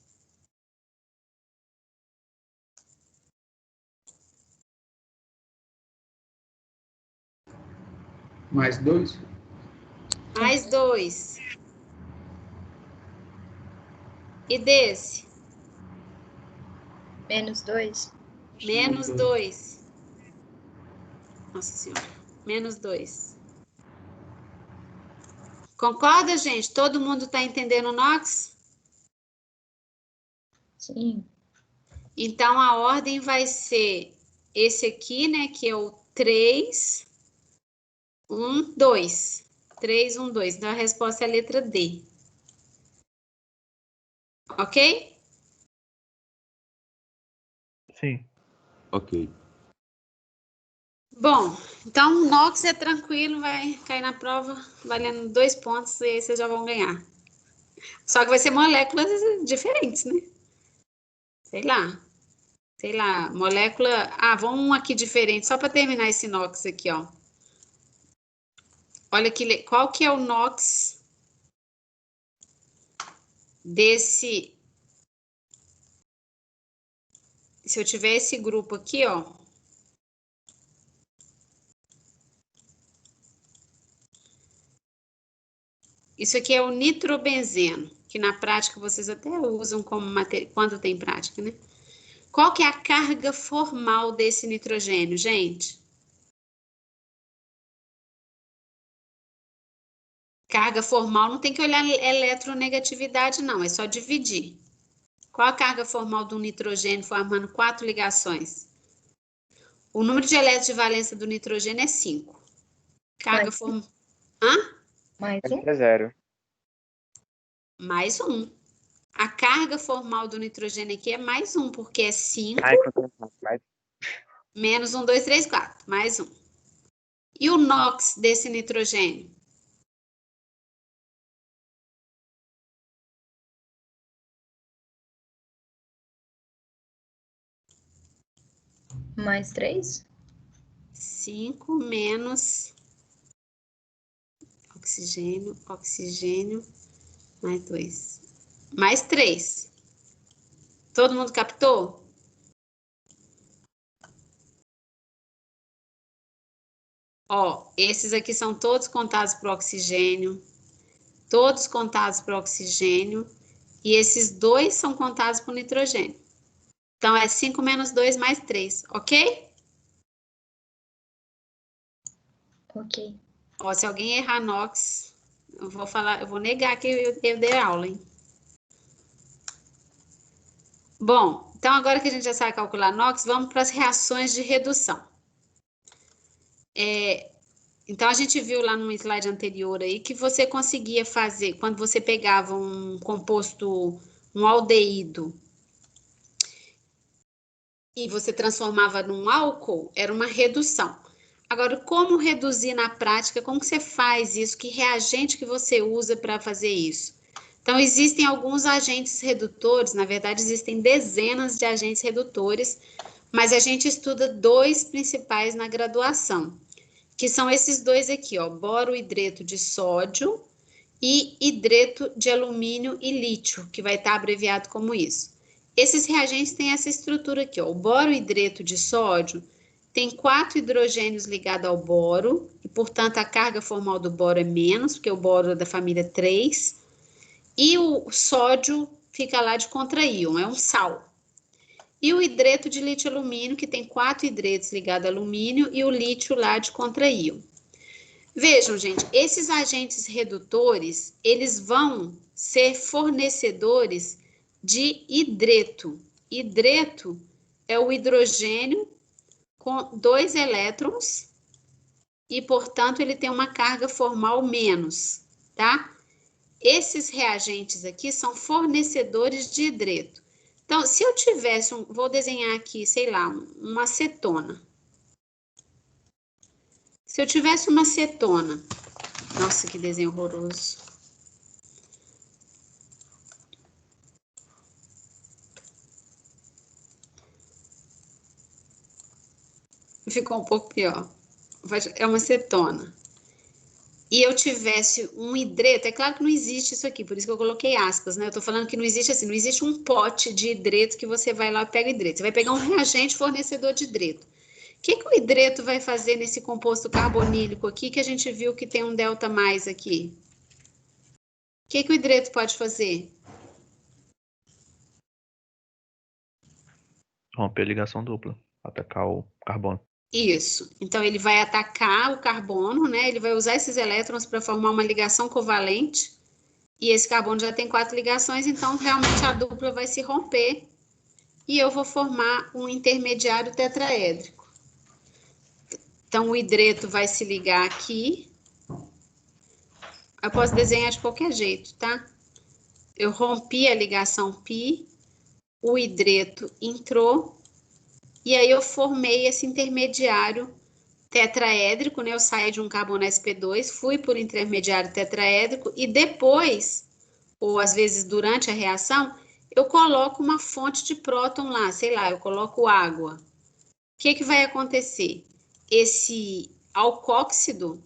Mais 2? Mais 2. E desse? Menos 2. Menos 2. Nossa Senhora. Menos 2. Concorda, gente? Todo mundo está entendendo o NOx? Sim. Então, a ordem vai ser esse aqui, né? Que é o 3, 1, 2. 3, 1, 2. Então, a resposta é a letra D. Ok? Sim. Ok. Bom, então, NOx é tranquilo, vai cair na prova valendo 2 pontos e aí vocês já vão ganhar. Só que vai ser moléculas diferentes, né? Sei lá, molécula... Ah, vamos um aqui diferente, só para terminar esse NOx aqui, ó. Olha aqui, qual que é o NOx desse... Se eu tiver esse grupo aqui, ó. Isso aqui é o nitrobenzeno, que na prática vocês até usam como material, quando tem prática, né? Qual que é a carga formal desse nitrogênio, gente? Carga formal não tem que olhar eletronegatividade, não, é só dividir. Qual a carga formal do nitrogênio formando 4 ligações? O número de elétrons de valência do nitrogênio é 5. Carga formal... Hã? Mais Acho um? que é 0. Mais 1. A carga formal do nitrogênio aqui é mais 1, porque é 5 Ai, quanto mais. menos 1, 2, 3, 4. Mais 1. E o NOx desse nitrogênio? Mais 3? 5 menos oxigênio, oxigênio, mais 2. Mais 3. Todo mundo captou? Ó, esses aqui são todos contados por oxigênio. Todos contados por oxigênio. E esses 2 são contados por nitrogênio. Então, é 5 menos 2 mais 3, ok? Ok. Ó, se alguém errar NOx, eu vou negar que eu dei aula, hein? Bom, então agora que a gente já sabe calcular NOx, vamos para as reações de redução. Então, a gente viu lá no slide anterior aí que você conseguia fazer, quando você pegava um composto, um aldeído, e você transformava num álcool, era uma redução. Agora, como reduzir na prática? Como que você faz isso? Que reagente que você usa para fazer isso? Então, existem alguns agentes redutores, na verdade, existem dezenas de agentes redutores, mas a gente estuda 2 principais na graduação, que são esses 2 aqui, ó, borohidreto de sódio e hidreto de alumínio e lítio, que vai estar abreviado como isso. Esses reagentes têm essa estrutura aqui, ó. O borohidreto de sódio tem 4 hidrogênios ligados ao boro, e, portanto, a carga formal do boro é menos, porque o boro é da família 3, e o sódio fica lá de contraíon, é um sal. E o hidreto de lítio-alumínio, que tem 4 hidretos ligados a alumínio, e o lítio lá de contraíon. Vejam, gente, esses agentes redutores, eles vão ser fornecedores de hidreto. Hidreto é o hidrogênio com 2 elétrons e, portanto, ele tem uma carga formal menos, tá? Esses reagentes aqui são fornecedores de hidreto. Então, se eu tivesse, vou desenhar aqui, sei lá, uma acetona. Se eu tivesse uma acetona, nossa, que desenho horroroso. Ficou um pouco pior. É uma acetona. E eu tivesse um hidreto, é claro que não existe isso aqui, por isso que eu coloquei aspas, né? Eu tô falando que não existe assim, não existe um pote de hidreto que você vai lá e pega hidreto. Você vai pegar um reagente fornecedor de hidreto. O que o hidreto vai fazer nesse composto carbonílico aqui, que a gente viu que tem um delta mais aqui? O que o hidreto pode fazer? Romper a ligação dupla, atacar o carbono. Isso. Então, ele vai atacar o carbono, né? Ele vai usar esses elétrons para formar uma ligação covalente. E esse carbono já tem 4 ligações, então, realmente, a dupla vai se romper. E eu vou formar um intermediário tetraédrico. Então, o hidreto vai se ligar aqui. Eu posso desenhar de qualquer jeito, tá? Eu rompi a ligação π, o hidreto entrou, e aí eu formei esse intermediário tetraédrico, né? Eu saí de um carbono sp2, fui por intermediário tetraédrico, e depois, ou às vezes durante a reação, eu coloco uma fonte de próton lá, sei lá, eu coloco água. O que vai acontecer? Esse alcóxido,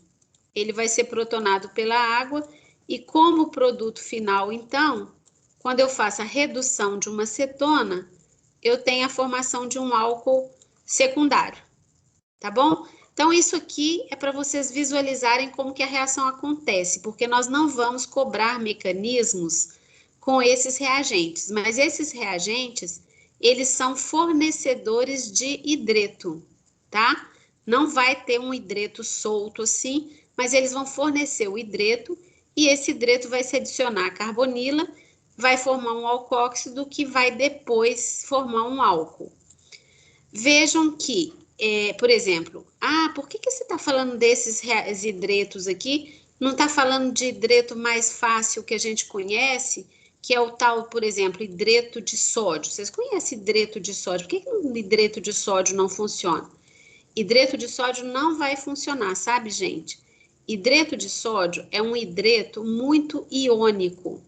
ele vai ser protonado pela água, e como produto final, então, quando eu faço a redução de uma cetona, eu tenho a formação de um álcool secundário, tá bom? Então, isso aqui é para vocês visualizarem como que a reação acontece, porque nós não vamos cobrar mecanismos com esses reagentes, mas esses reagentes, eles são fornecedores de hidreto, tá? Não vai ter um hidreto solto assim, mas eles vão fornecer o hidreto e esse hidreto vai se adicionar a carbonila, vai formar um alcóxido que vai depois formar um álcool. Vejam que, por exemplo, por que você está falando desses hidretos aqui? Não está falando de hidreto mais fácil que a gente conhece, que é o tal, por exemplo, hidreto de sódio. Vocês conhecem hidreto de sódio? Por que o hidreto de sódio não funciona? Hidreto de sódio não vai funcionar, sabe, gente? Hidreto de sódio é um hidreto muito iônico,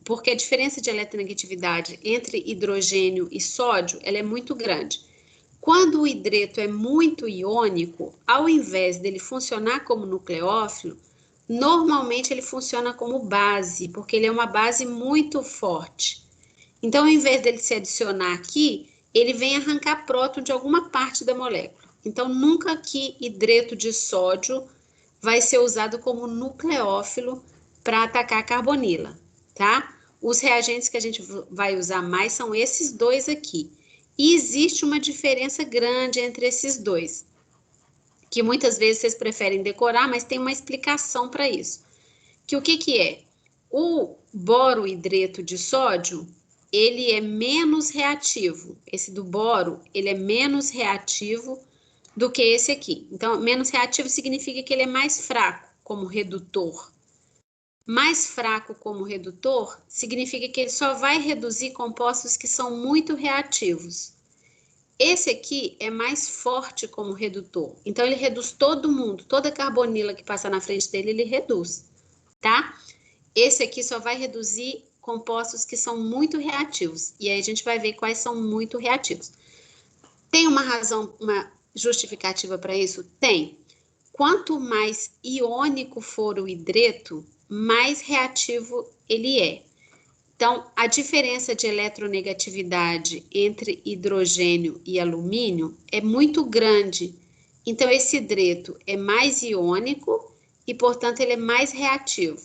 porque a diferença de eletronegatividade entre hidrogênio e sódio, ela é muito grande. Quando o hidreto é muito iônico, ao invés dele funcionar como nucleófilo, normalmente ele funciona como base, porque ele é uma base muito forte. Então, ao invés dele se adicionar aqui, ele vem arrancar próton de alguma parte da molécula. Então, nunca que hidreto de sódio vai ser usado como nucleófilo para atacar a carbonila, tá? Os reagentes que a gente vai usar mais são esses dois aqui. E existe uma diferença grande entre esses dois, que muitas vezes vocês preferem decorar, mas tem uma explicação para isso. Que o que é? O borohidreto de sódio, ele é menos reativo. Esse do boro, ele é menos reativo do que esse aqui. Então, menos reativo significa que ele é mais fraco como redutor. Mais fraco como redutor significa que ele só vai reduzir compostos que são muito reativos. Esse aqui é mais forte como redutor. Então, ele reduz todo mundo, toda a carbonila que passa na frente dele, ele reduz, tá? Esse aqui só vai reduzir compostos que são muito reativos. E aí a gente vai ver quais são muito reativos. Tem uma razão, uma justificativa para isso? Tem. Quanto mais iônico for o hidreto, mais reativo ele é. Então, a diferença de eletronegatividade entre hidrogênio e alumínio é muito grande. Então, esse hidreto é mais iônico e, portanto, ele é mais reativo.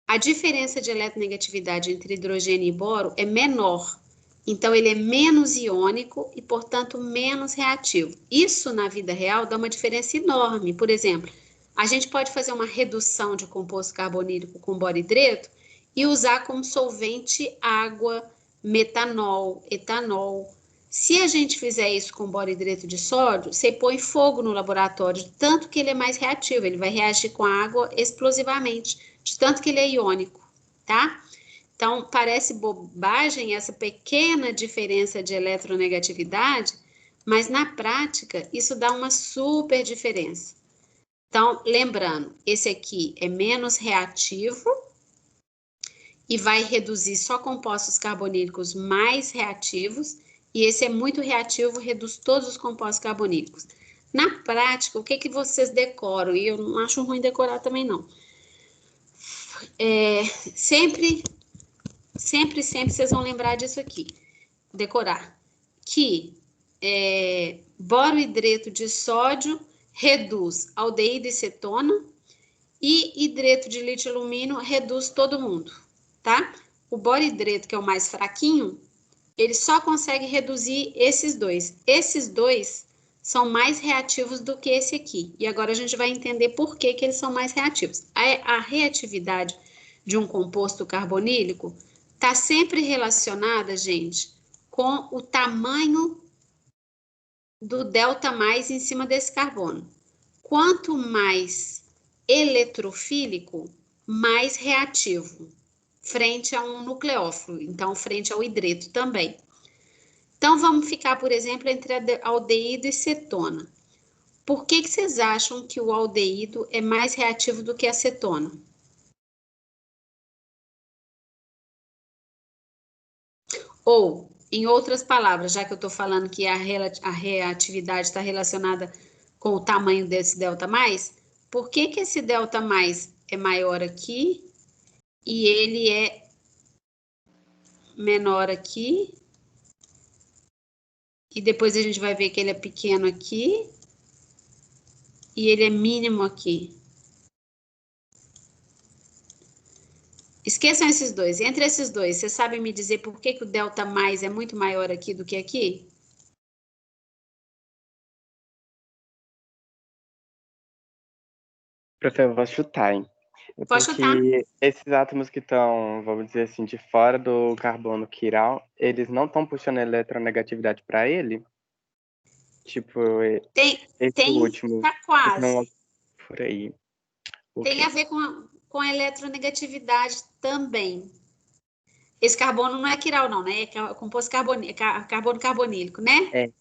A diferença de eletronegatividade entre hidrogênio e boro é menor. Então, ele é menos iônico e, portanto, menos reativo. Isso, na vida real, dá uma diferença enorme. Por exemplo, a gente pode fazer uma redução de composto carbonílico com borohidreto e usar como solvente água, metanol, etanol. Se a gente fizer isso com borohidreto de sódio, você põe fogo no laboratório, de tanto que ele é mais reativo, ele vai reagir com a água explosivamente, de tanto que ele é iônico, tá? Então, parece bobagem essa pequena diferença de eletronegatividade, mas na prática isso dá uma super diferença. Então, lembrando, esse aqui é menos reativo e vai reduzir só compostos carbonílicos mais reativos, e esse é muito reativo, reduz todos os compostos carbonílicos. Na prática, o que vocês decoram? E eu não acho ruim decorar também, não. Sempre vocês vão lembrar disso aqui. Decorar. Que borohidreto de sódio reduz aldeído e cetona, e hidreto de lítio alumínio reduz todo mundo, tá? O borohidreto, que é o mais fraquinho, ele só consegue reduzir esses dois. Esses dois são mais reativos do que esse aqui. E agora a gente vai entender por que eles são mais reativos. A reatividade de um composto carbonílico está sempre relacionada, gente, com o tamanho do delta mais em cima desse carbono. Quanto mais eletrofílico, mais reativo, frente a um nucleófilo, então frente ao hidreto também. Então, vamos ficar, por exemplo, entre aldeído e cetona. Por que vocês acham que o aldeído é mais reativo do que a cetona? Ou, em outras palavras, já que eu estou falando que a reatividade está relacionada com o tamanho desse delta mais, por que esse delta mais é maior aqui e ele é menor aqui? E depois a gente vai ver que ele é pequeno aqui e ele é mínimo aqui. Esqueçam esses dois. Entre esses dois, vocês sabem me dizer por que o delta mais é muito maior aqui do que aqui? Professor, eu vou chutar, hein? Pode chutar. Porque esses átomos que estão, vamos dizer assim, de fora do carbono quiral, eles não estão puxando eletronegatividade para ele? Tipo, esse último. Tá quase. Não, por aí. Tem a ver com a eletronegatividade também. Esse carbono não é quiral, não, né? É composto carbono carbonílico, né?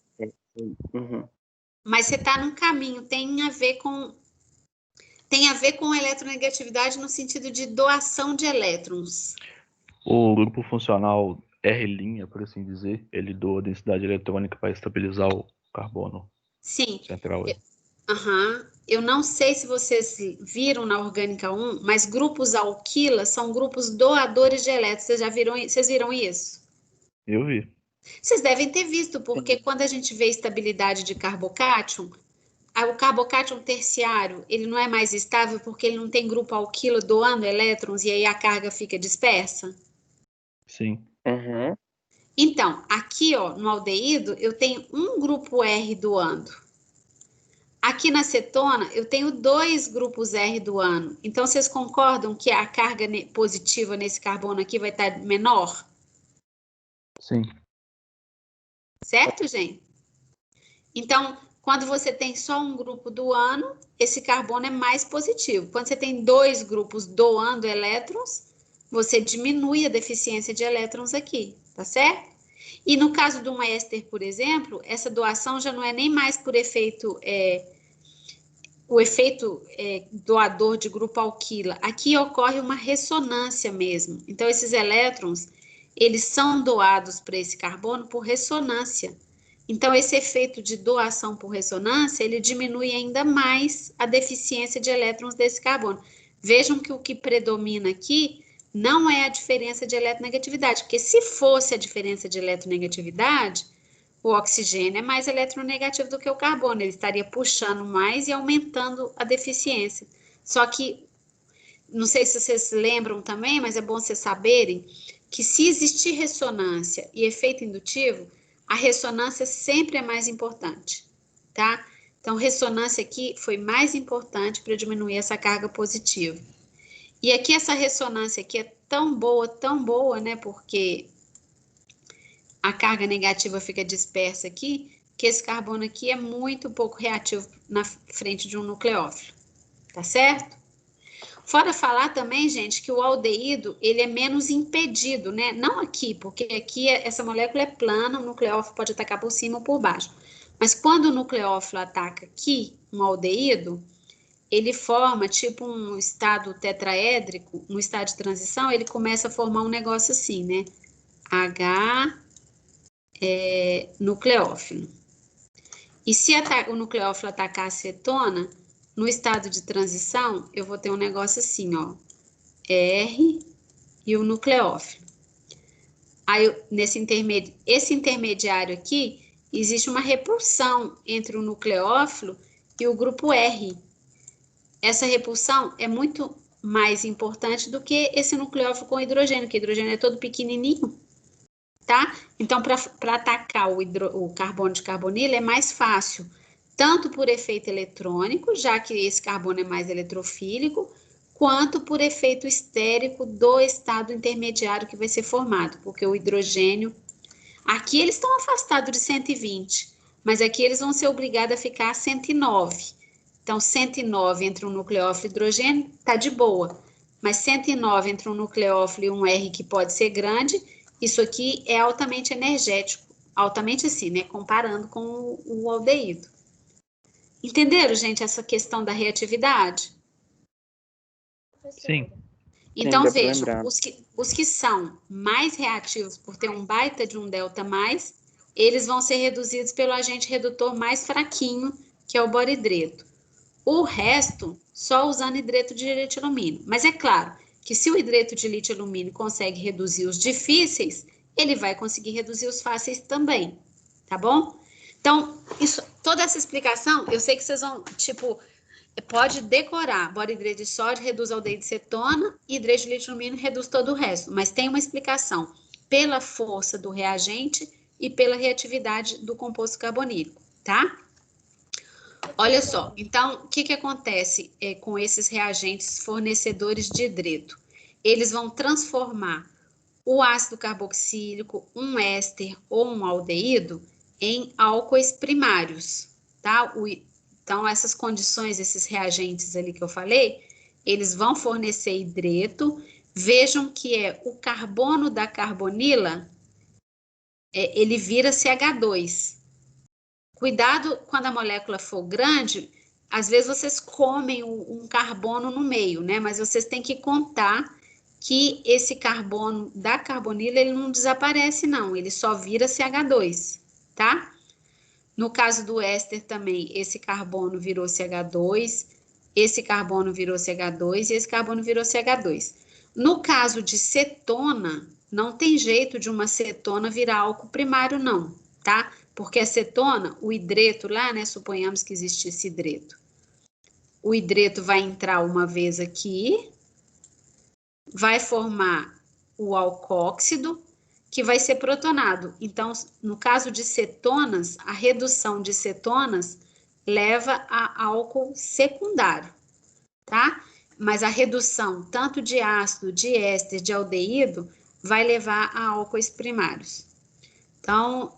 Uhum. Mas você está num caminho, tem a ver com eletronegatividade no sentido de doação de elétrons. O grupo funcional R', por assim dizer, ele doa densidade eletrônica para estabilizar o carbono central. Eu não sei se vocês viram na Orgânica 1, mas grupos alquilas são grupos doadores de elétrons. Vocês viram isso? Eu vi. Vocês devem ter visto, porque quando a gente vê estabilidade de carbocátion, o carbocátion terciário, ele não é mais estável porque ele não tem grupo alquila doando elétrons e aí a carga fica dispersa? Sim. Uhum. Então, aqui, ó, no aldeído, eu tenho um grupo R doando. Aqui na cetona, eu tenho 2 grupos R doando. Então, vocês concordam que a carga positiva nesse carbono aqui vai estar menor? Sim. Certo, gente? Então, quando você tem só um grupo doando, esse carbono é mais positivo. Quando você tem 2 grupos doando elétrons, você diminui a deficiência de elétrons aqui, tá certo? E no caso do éster, por exemplo, essa doação já não é nem mais por efeito, o efeito doador de grupo alquila. Aqui ocorre uma ressonância mesmo. Então, esses elétrons, eles são doados para esse carbono por ressonância. Então, esse efeito de doação por ressonância, ele diminui ainda mais a deficiência de elétrons desse carbono. Vejam que o que predomina aqui não é a diferença de eletronegatividade, porque se fosse a diferença de eletronegatividade, o oxigênio é mais eletronegativo do que o carbono, ele estaria puxando mais e aumentando a deficiência. Só que, não sei se vocês lembram também, mas é bom vocês saberem que se existir ressonância e efeito indutivo, a ressonância sempre é mais importante, tá? Então, ressonância aqui foi mais importante para diminuir essa carga positiva. E aqui essa ressonância aqui é tão boa, né? Porque a carga negativa fica dispersa aqui, que esse carbono aqui é muito pouco reativo na frente de um nucleófilo, tá certo? Fora falar também, gente, que o aldeído, ele é menos impedido, né? Não aqui, porque aqui essa molécula é plana, o nucleófilo pode atacar por cima ou por baixo. Mas quando o nucleófilo ataca aqui, um aldeído, ele forma tipo um estado tetraédrico, no estado de transição, ele começa a formar um negócio assim, né? nucleófilo. E se o nucleófilo atacar a cetona, no estado de transição, eu vou ter um negócio assim, ó, R e o nucleófilo. Aí, esse intermediário aqui, existe uma repulsão entre o nucleófilo e o grupo R. Essa repulsão é muito mais importante do que esse nucleófilo com hidrogênio, que o hidrogênio é todo pequenininho, tá? Então, para atacar o carbono de carbonila é mais fácil, tanto por efeito eletrônico, já que esse carbono é mais eletrofílico, quanto por efeito estérico do estado intermediário que vai ser formado, porque o hidrogênio, aqui eles estão afastados de 120, mas aqui eles vão ser obrigados a ficar a 109. Então, 109 entre um nucleófilo e hidrogênio está de boa, mas 109 entre um nucleófilo e um R que pode ser grande, isso aqui é altamente energético, altamente assim, né, comparando com o aldeído. Entenderam, gente, essa questão da reatividade? Sim. Então, Sim, vejam, os que são mais reativos por ter um baita de um delta mais, eles vão ser reduzidos pelo agente redutor mais fraquinho, que é o boridreto. O resto, só usando hidreto de lítio-alumínio. Mas é claro que se o hidreto de lítio-alumínio consegue reduzir os difíceis, ele vai conseguir reduzir os fáceis também, tá bom? Então, toda essa explicação, eu sei que vocês vão, tipo, Pode decorar, bora-hidreto de sódio reduz aldeído de cetona, hidreto de lítio alumínio reduz todo o resto, mas tem uma explicação, pela força do reagente e pela reatividade do composto carbonílico, tá? Olha só, então, o que acontece com esses reagentes fornecedores de hidreto? Eles vão transformar o ácido carboxílico, um éster ou um aldeído em álcoois primários, tá? Então, essas condições, esses reagentes ali que eu falei, eles vão fornecer hidreto. Vejam que o carbono da carbonila, ele vira CH2. Cuidado quando a molécula for grande, às vezes vocês comem um carbono no meio, né? Mas vocês têm que contar que esse carbono da carbonila, ele não desaparece não, ele só vira CH2, tá? No caso do éster também, esse carbono virou CH2, esse carbono virou CH2 e esse carbono virou CH2. No caso de cetona, não tem jeito de uma cetona virar álcool primário não, tá? Porque a cetona, o hidreto lá, né, suponhamos que existisse hidreto. O hidreto vai entrar uma vez aqui, vai formar o alcóxido, que vai ser protonado. Então, no caso de cetonas, a redução de cetonas leva a álcool secundário, tá? Mas a redução tanto de ácido, de éster, de aldeído, vai levar a álcoois primários. Então,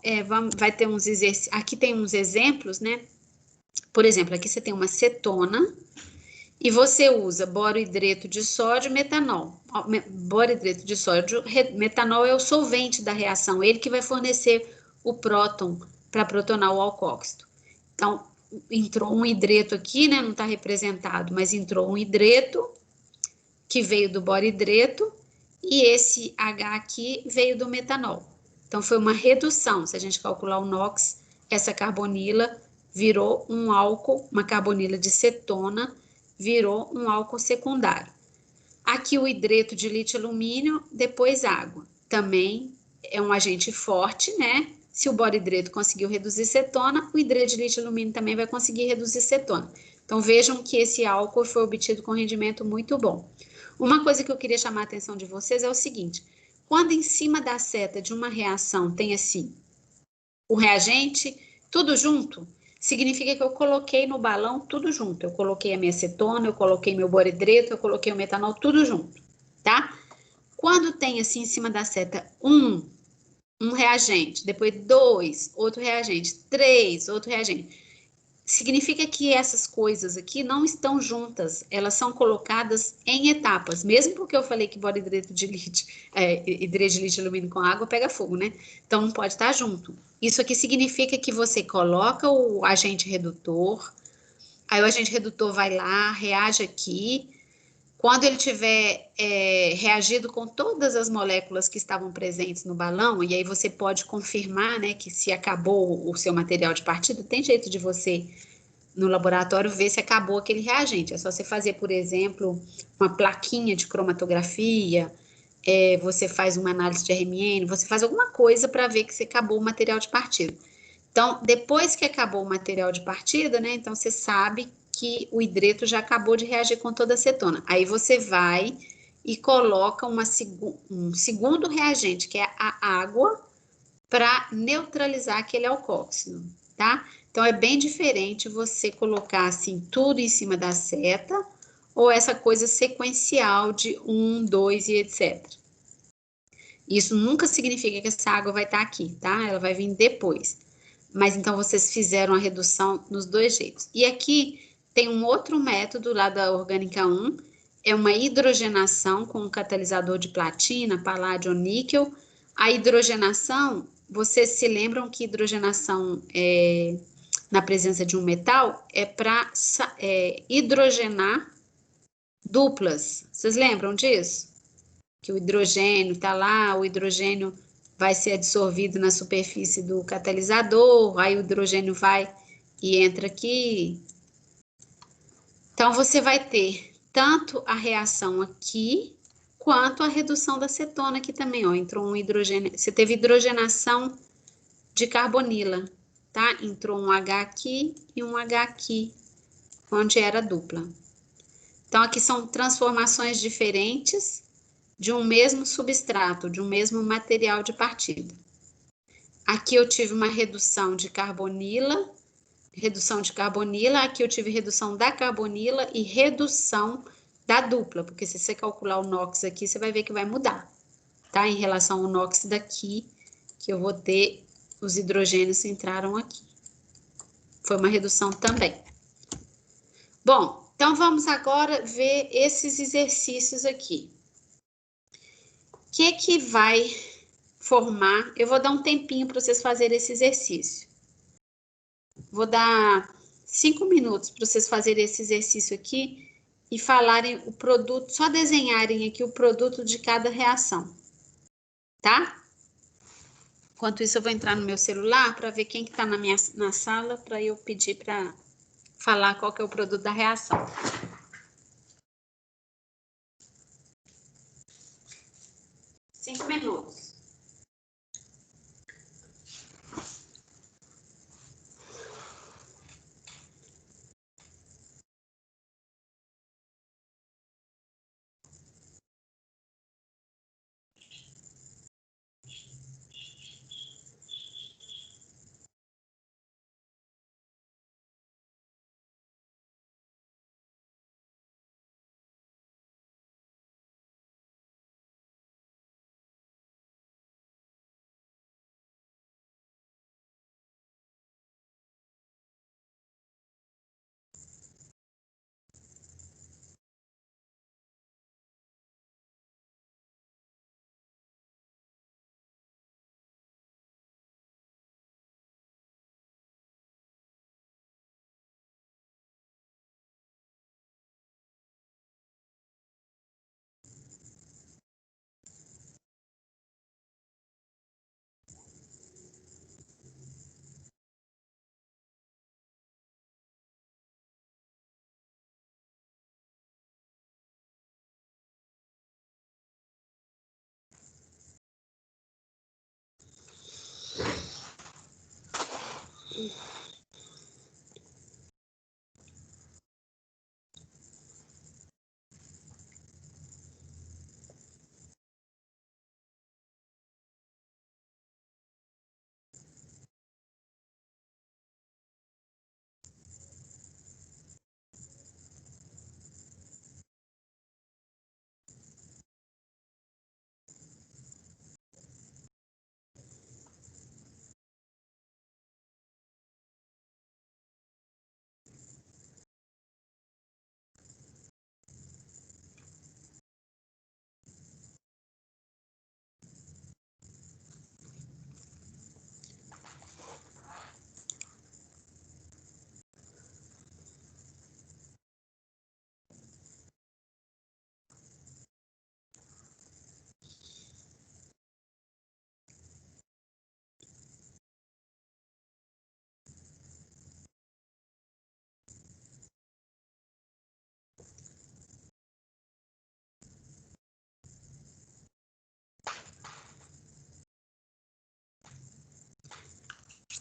vai ter uns exercícios, aqui tem uns exemplos, né? Por exemplo, aqui você tem uma cetona, e você usa borohidreto de sódio e metanol. Borohidreto de sódio, metanol é o solvente da reação, ele que vai fornecer o próton para protonar o alcóxido. Então, entrou um hidreto aqui, né? Não está representado, mas entrou um hidreto que veio do borohidreto e esse H aqui veio do metanol. Então, foi uma redução. Se a gente calcular o NOx, essa carbonila virou um álcool, uma carbonila de cetona, virou um álcool secundário. Aqui o hidreto de lítio alumínio, depois água. Também é um agente forte, né? Se o borohidreto conseguiu reduzir cetona, o hidreto de lítio alumínio também vai conseguir reduzir cetona. Então vejam que esse álcool foi obtido com rendimento muito bom. Uma coisa que eu queria chamar a atenção de vocês é o seguinte: quando em cima da seta de uma reação tem assim, o reagente, tudo junto, significa que eu coloquei no balão tudo junto. Eu coloquei a minha cetona, eu coloquei meu borohidreto, eu coloquei o metanol, tudo junto, tá? Quando tem assim em cima da seta um reagente, depois 2, outro reagente, 3, outro reagente, significa que essas coisas aqui não estão juntas, elas são colocadas em etapas, mesmo porque eu falei que borohidreto de lítio, hidreto de lítio alumínio com água pega fogo, né? Então não pode estar junto. Isso aqui significa que você coloca o agente redutor, aí o agente redutor vai lá, reage aqui. Quando ele tiver reagido com todas as moléculas que estavam presentes no balão, e aí você pode confirmar, né, que se acabou o seu material de partida, tem jeito de você, no laboratório, ver se acabou aquele reagente. É só você fazer, por exemplo, uma plaquinha de cromatografia, você faz uma análise de RMN, você faz alguma coisa para ver que você acabou o material de partida. Então, depois que acabou o material de partida, né, então você sabe que o hidreto já acabou de reagir com toda a cetona. Aí você vai e coloca um segundo reagente, que é a água, para neutralizar aquele alcóxido, tá? Então, é bem diferente você colocar assim tudo em cima da seta ou essa coisa sequencial de 1, 2 e etc. Isso nunca significa que essa água vai estar aqui, tá? Ela vai vir depois. Mas então vocês fizeram a redução nos dois jeitos. E aqui tem um outro método lá da Orgânica 1, é uma hidrogenação com um catalisador de platina, paládio ou níquel. A hidrogenação, vocês se lembram que hidrogenação na presença de um metal é para hidrogenar duplas. Vocês lembram disso? Que o hidrogênio está lá, o hidrogênio vai ser absorvido na superfície do catalisador, aí o hidrogênio vai e entra aqui. Então, você vai ter tanto a reação aqui, quanto a redução da cetona aqui também, ó. Entrou um hidrogênio, você teve hidrogenação de carbonila, tá? Entrou um H aqui e um H aqui. onde era dupla. Então, aqui são transformações diferentes de um mesmo substrato, de um mesmo material de partida. Aqui eu tive uma redução de carbonila, aqui eu tive redução da carbonila e redução da dupla, porque se você calcular o NOx aqui, você vai ver que vai mudar, tá? Em relação ao NOx daqui, que eu vou ter, os hidrogênios que entraram aqui. Foi uma redução também. Bom, então vamos agora ver esses exercícios aqui. O que vai formar? Eu vou dar um tempinho para vocês fazerem esse exercício. Vou dar 5 minutos para vocês fazerem esse exercício aqui e falarem o produto, só desenharem aqui o produto de cada reação, tá? Enquanto isso, eu vou entrar no meu celular para ver quem que tá na sala, para eu pedir para falar qual que é o produto da reação. Cinco minutos.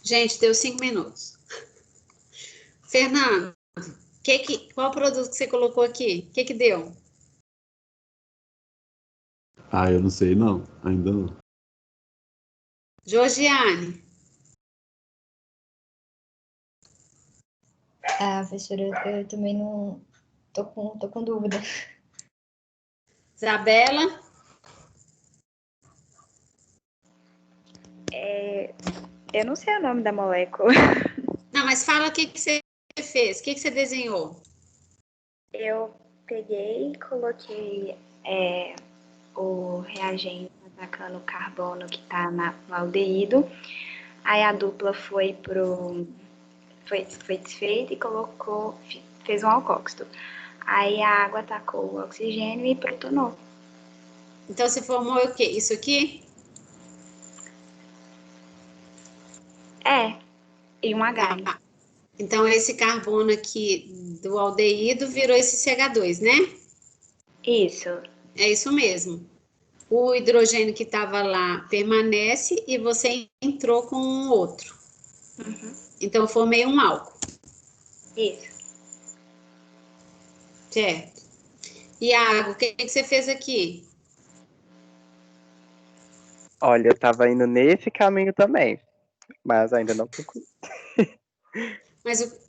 Gente, deu 5 minutos. Fernando, qual produto que você colocou aqui? O que deu? Ah, eu não sei não, ainda não. Georgiane. Ah, professora, eu também não tô com dúvida. Isabela. Eu não sei o nome da molécula. Não, mas fala o que você fez, o que você desenhou? Eu peguei e coloquei o reagente atacando o carbono que está no aldeído. Aí a dupla foi desfeita e fez um alcóxido. Aí a água atacou o oxigênio e protonou. Então, você formou o quê? Isso aqui? E um H. Ah, então, esse carbono aqui do aldeído virou esse CH2, né? Isso. É isso mesmo. O hidrogênio que estava lá permanece e você entrou com um outro. Uhum. Então, eu formei um álcool. Isso. Certo. Iago, o que você fez aqui? Olha, eu tava indo nesse caminho também, mas ainda não concluí.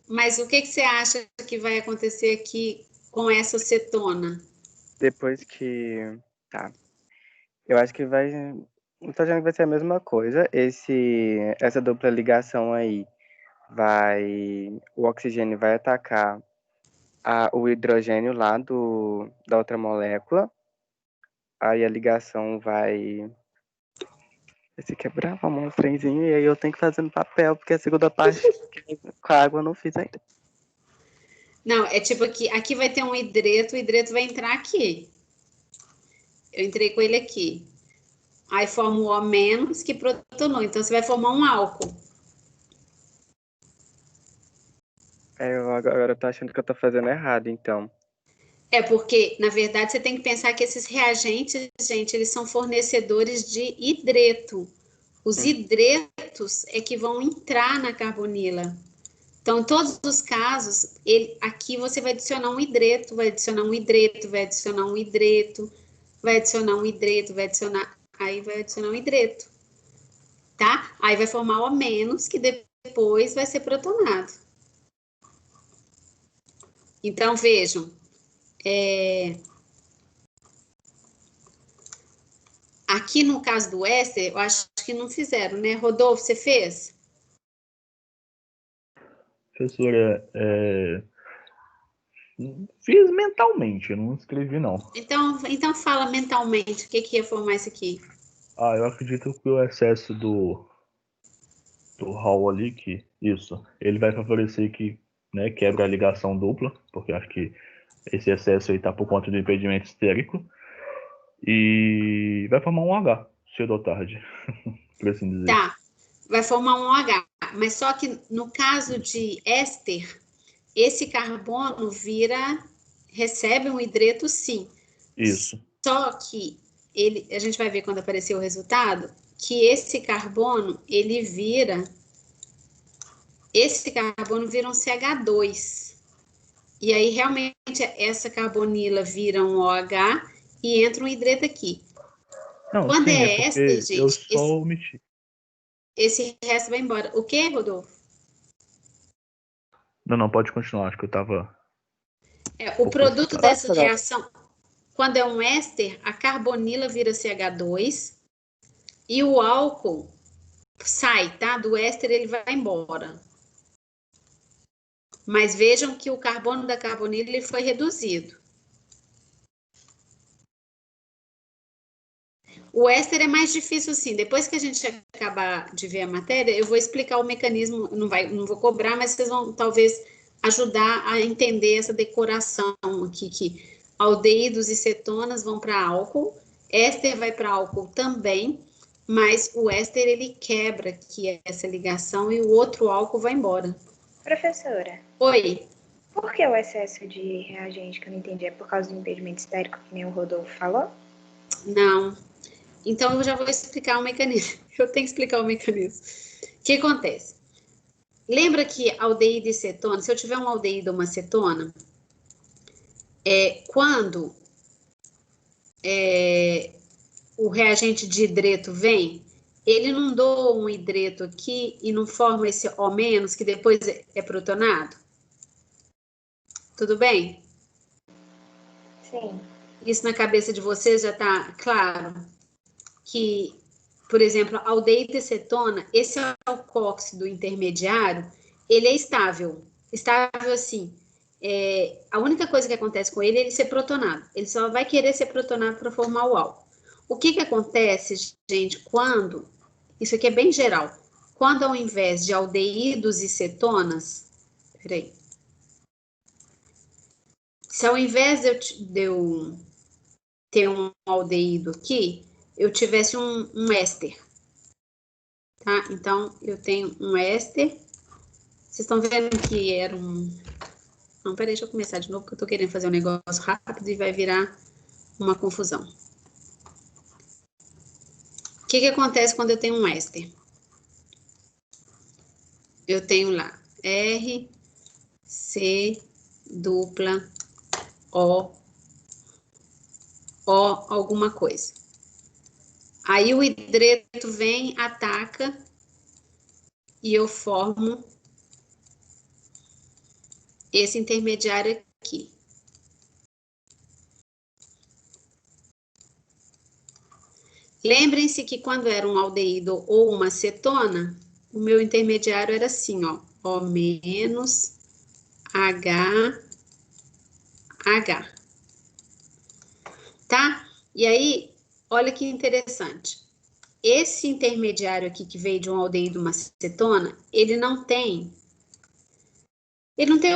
Mas o que você acha que vai acontecer aqui com essa cetona? Depois que... Tá. Eu acho que vai... Eu tô achando que vai ser a mesma coisa. Essa dupla ligação aí o oxigênio vai atacar o hidrogênio lá da outra molécula. Aí a ligação vai se quebrar, vamos um trenzinho, e aí eu tenho que fazer no papel, porque a segunda parte com a água eu não fiz ainda. Não, é tipo aqui vai ter um hidreto, o hidreto vai entrar aqui. Eu entrei com ele aqui. Aí forma o O- que protonou. Então, você vai formar um álcool. Agora eu tô achando que eu tô fazendo errado, então. É porque, na verdade, você tem que pensar que esses reagentes, gente, eles são fornecedores de hidreto. Os hidretos é que vão entrar na carbonila. Então, em todos os casos, aqui você vai adicionar um hidreto, vai adicionar um hidreto, vai adicionar um hidreto, vai adicionar um hidreto, aí vai adicionar um hidreto, tá? Aí vai formar O-, que depois vai ser protonado. Então, vejam, aqui no caso do éster, eu acho que não fizeram, né? Rodolfo, você fez? Professora, fiz mentalmente, eu não escrevi, não. Então fala mentalmente o que ia formar isso aqui. Eu acredito que o excesso do Hall ali, ele vai favorecer que, né, quebra a ligação dupla, porque acho que esse excesso aí tá por conta do impedimento estérico, e vai formar um H, cedo ou tarde, por assim dizer. Tá, vai formar um H, mas só que no caso de éster, esse carbono recebe um hidreto, sim. Isso. Só que a gente vai ver quando aparecer o resultado, que esse carbono vira um CH2. E aí, realmente, essa carbonila vira um OH e entra um hidreto aqui. Não, Quando sim, é éster, gente, eu só omiti. Esse resto vai embora. O que, Rodolfo? Não, pode continuar, acho que eu tava... O produto dessa reação, quando é um éster, a carbonila vira CH2 e o álcool sai, tá? Do éster ele vai embora. Mas vejam que o carbono da carbonila ele foi reduzido. O éster é mais difícil, sim. Depois que a gente acabar de ver a matéria, eu vou explicar o mecanismo. Não vou cobrar, mas vocês vão talvez ajudar a entender essa decoração aqui, que aldeídos e cetonas vão para álcool, éster vai para álcool também, mas o éster ele quebra aqui essa ligação e o outro álcool vai embora. Professora. Oi. Por que o excesso de reagente que eu não entendi? É por causa do impedimento estérico, que nem o Rodolfo falou? Não. Então, eu já vou explicar o mecanismo. Eu tenho que explicar o mecanismo. O que acontece? Lembra que aldeído e cetona, se eu tiver um aldeído ou uma cetona, quando o reagente de hidreto vem, ele não doa um hidreto aqui e não forma esse O-, que depois é protonado? Tudo bem? Sim. Isso na cabeça de vocês já está claro? Que, por exemplo, aldeído e cetona, esse alcoóxido intermediário, ele é estável. Estável assim. A única coisa que acontece com ele é ele ser protonado. Ele só vai querer ser protonado para formar o álcool. O que acontece, gente, quando... Isso aqui é bem geral. Quando ao invés de aldeídos e cetonas... Peraí. Se ao invés de eu ter um aldeído aqui, eu tivesse um éster. Tá? Então, eu tenho um éster. Vocês estão vendo que era um... Não, peraí, deixa eu começar de novo, porque eu tô querendo fazer um negócio rápido e vai virar uma confusão. O que acontece quando eu tenho um éster? Eu tenho lá R, C, dupla, alguma coisa. Aí o hidreto vem, ataca, e eu formo esse intermediário aqui. Lembrem-se que quando era um aldeído ou uma cetona, o meu intermediário era assim, ó, O menos H, H. Tá? E aí, olha que interessante. Esse intermediário aqui que veio de um aldeído, uma cetona, ele não tem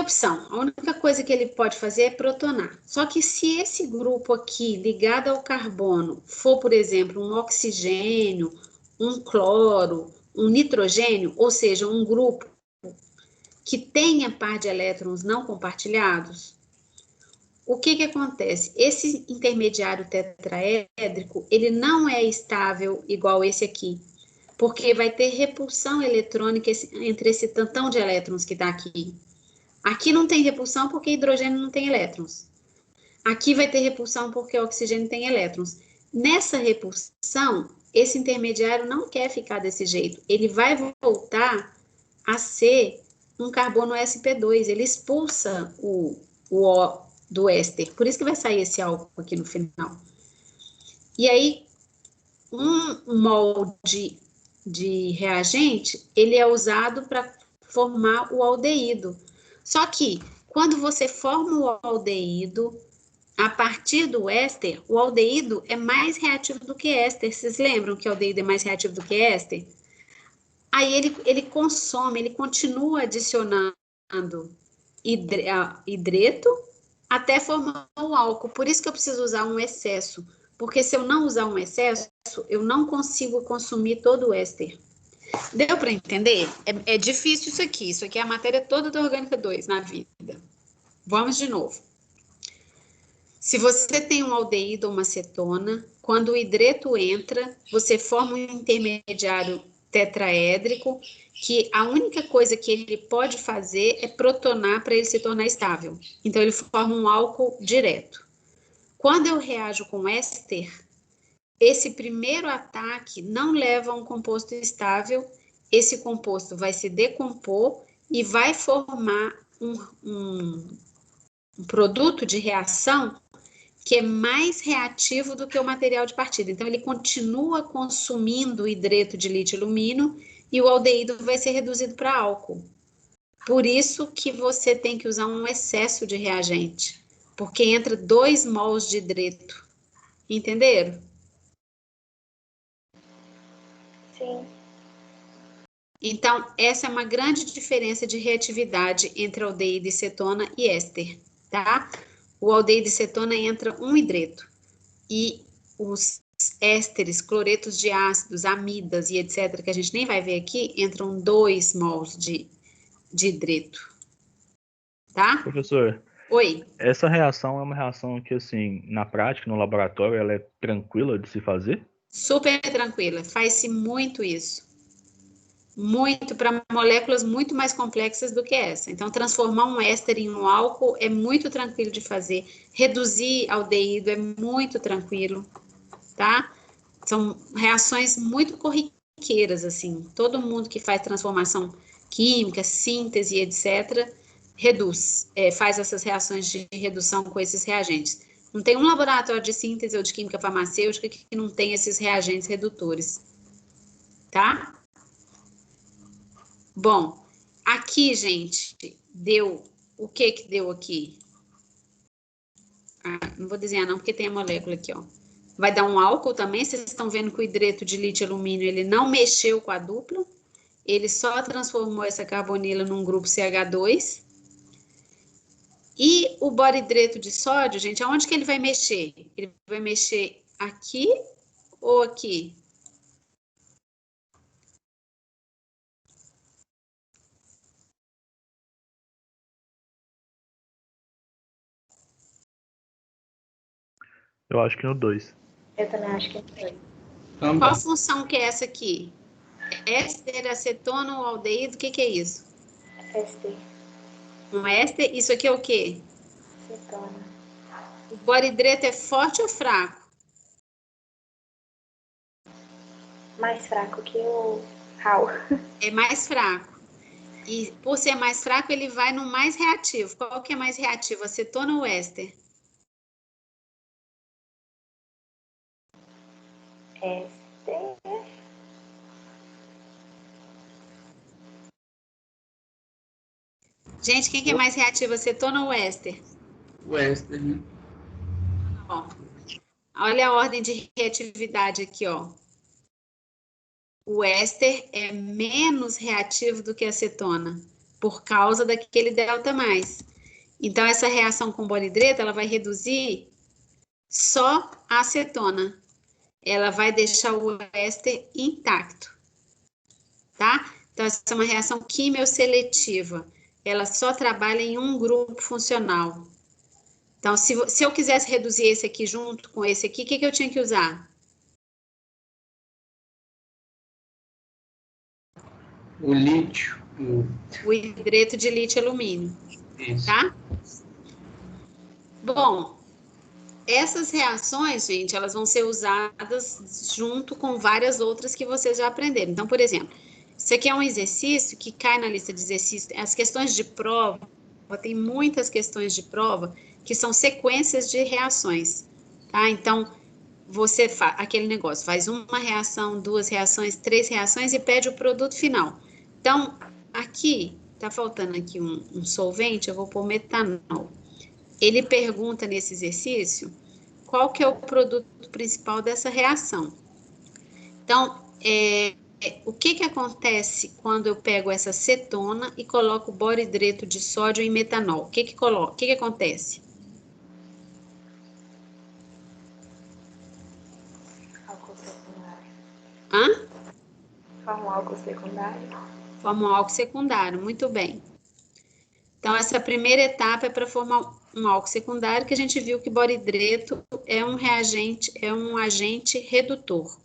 opção. A única coisa que ele pode fazer é protonar. Só que se esse grupo aqui, ligado ao carbono, for, por exemplo, um oxigênio, um cloro, um nitrogênio, ou seja, um grupo que tenha par de elétrons não compartilhados, o que acontece? Esse intermediário tetraédrico, ele não é estável igual esse aqui, porque vai ter repulsão eletrônica entre esse tantão de elétrons que está aqui. Aqui não tem repulsão porque hidrogênio não tem elétrons. Aqui vai ter repulsão porque o oxigênio tem elétrons. Nessa repulsão, esse intermediário não quer ficar desse jeito. Ele vai voltar a ser um carbono sp2. Ele expulsa o O do éster. Por isso que vai sair esse álcool aqui no final. E aí, um mol de reagente, ele é usado para formar o aldeído. Só que, quando você forma o aldeído, a partir do éster, o aldeído é mais reativo do que éster. Vocês lembram que o aldeído é mais reativo do que éster? Aí ele consome, ele continua adicionando hidreto até formar o álcool. Por isso que eu preciso usar um excesso. Porque se eu não usar um excesso, eu não consigo consumir todo o éster. Deu para entender? É difícil isso aqui. Isso aqui é a matéria toda da Orgânica 2 na vida. Vamos de novo. Se você tem um aldeído ou uma cetona, quando o hidreto entra, você forma um intermediário tetraédrico, que a única coisa que ele pode fazer é protonar para ele se tornar estável. Então, ele forma um álcool direto. Quando eu reajo com éster, esse primeiro ataque não leva a um composto estável, esse composto vai se decompor e vai formar um produto de reação que é mais reativo do que o material de partida. Então, ele continua consumindo hidreto de lítio e alumínio e o aldeído vai ser reduzido para álcool. Por isso que você tem que usar um excesso de reagente, porque entra 2 mols de hidreto. Entenderam? Sim. Então, essa é uma grande diferença de reatividade entre aldeído e cetona e éster, tá? O aldeído e cetona entra um hidreto e os ésteres, cloretos de ácidos, amidas e etc., que a gente nem vai ver aqui, entram 2 mols de hidreto, tá? Professor, Oi. essa reação é uma reação que, assim, na prática, no laboratório, ela é tranquila de se fazer? Super tranquila, faz-se muito isso. Muito para moléculas muito mais complexas do que essa. Então, transformar um éster em um álcool é muito tranquilo de fazer. Reduzir aldeído é muito tranquilo, tá? São reações muito corriqueiras, assim. Todo mundo que faz transformação química, síntese, etc., faz essas reações de redução com esses reagentes. Não tem um laboratório de síntese ou de química farmacêutica que não tem esses reagentes redutores, tá? Bom, aqui, gente, deu... O que deu aqui? Não vou desenhar não, porque tem a molécula aqui, ó. Vai dar um álcool também. Vocês estão vendo que o hidreto de lítio e alumínio, ele não mexeu com a dupla. Ele só transformou essa carbonila num grupo CH2. E o boridreto de sódio, gente, aonde que ele vai mexer? Ele vai mexer aqui ou aqui? Eu acho que no 2. Eu também acho que foi. Qual função que é essa aqui? Éster, acetona ou aldeído? O que é isso? Éster. Um éster? Isso aqui é o quê? Cetona. O boro-hidreto é forte ou fraco? Mais fraco que o Hal. É mais fraco. E por ser mais fraco, ele vai no mais reativo. Qual que é mais reativo, acetona ou éster? Éster. Gente, quem que é mais reativo, acetona ou éster? O éster, né? Ó, olha a ordem de reatividade aqui, ó. O éster é menos reativo do que a acetona, por causa daquele delta mais. Então, essa reação com boro-hidreto, ela vai reduzir só a acetona. Ela vai deixar o éster intacto, tá? Então, essa é uma reação quimioseletiva. Ela só trabalha em um grupo funcional. Então, se eu quisesse reduzir esse aqui junto com esse aqui, o que eu tinha que usar? O lítio. O hidreto de lítio e alumínio, Isso. tá? Bom, essas reações, gente, elas vão ser usadas junto com várias outras que vocês já aprenderam. Então, por exemplo, isso aqui é um exercício que cai na lista de exercícios. As questões de prova, tem muitas questões de prova que são sequências de reações, tá? Então, você faz aquele negócio, faz uma reação, 2 reações, 3 reações e pede o produto final. Então, aqui, tá faltando aqui um solvente, eu vou pôr metanol. Ele pergunta nesse exercício qual que é o produto principal dessa reação. Então, o que acontece quando eu pego essa cetona e coloco boro-hidreto de sódio em metanol? O que acontece? Álcool secundário. Hã? Forma um álcool secundário. Forma um álcool secundário, muito bem. Então, essa primeira etapa é para formar um álcool secundário, que a gente viu que boro-hidreto é um reagente, é um agente redutor.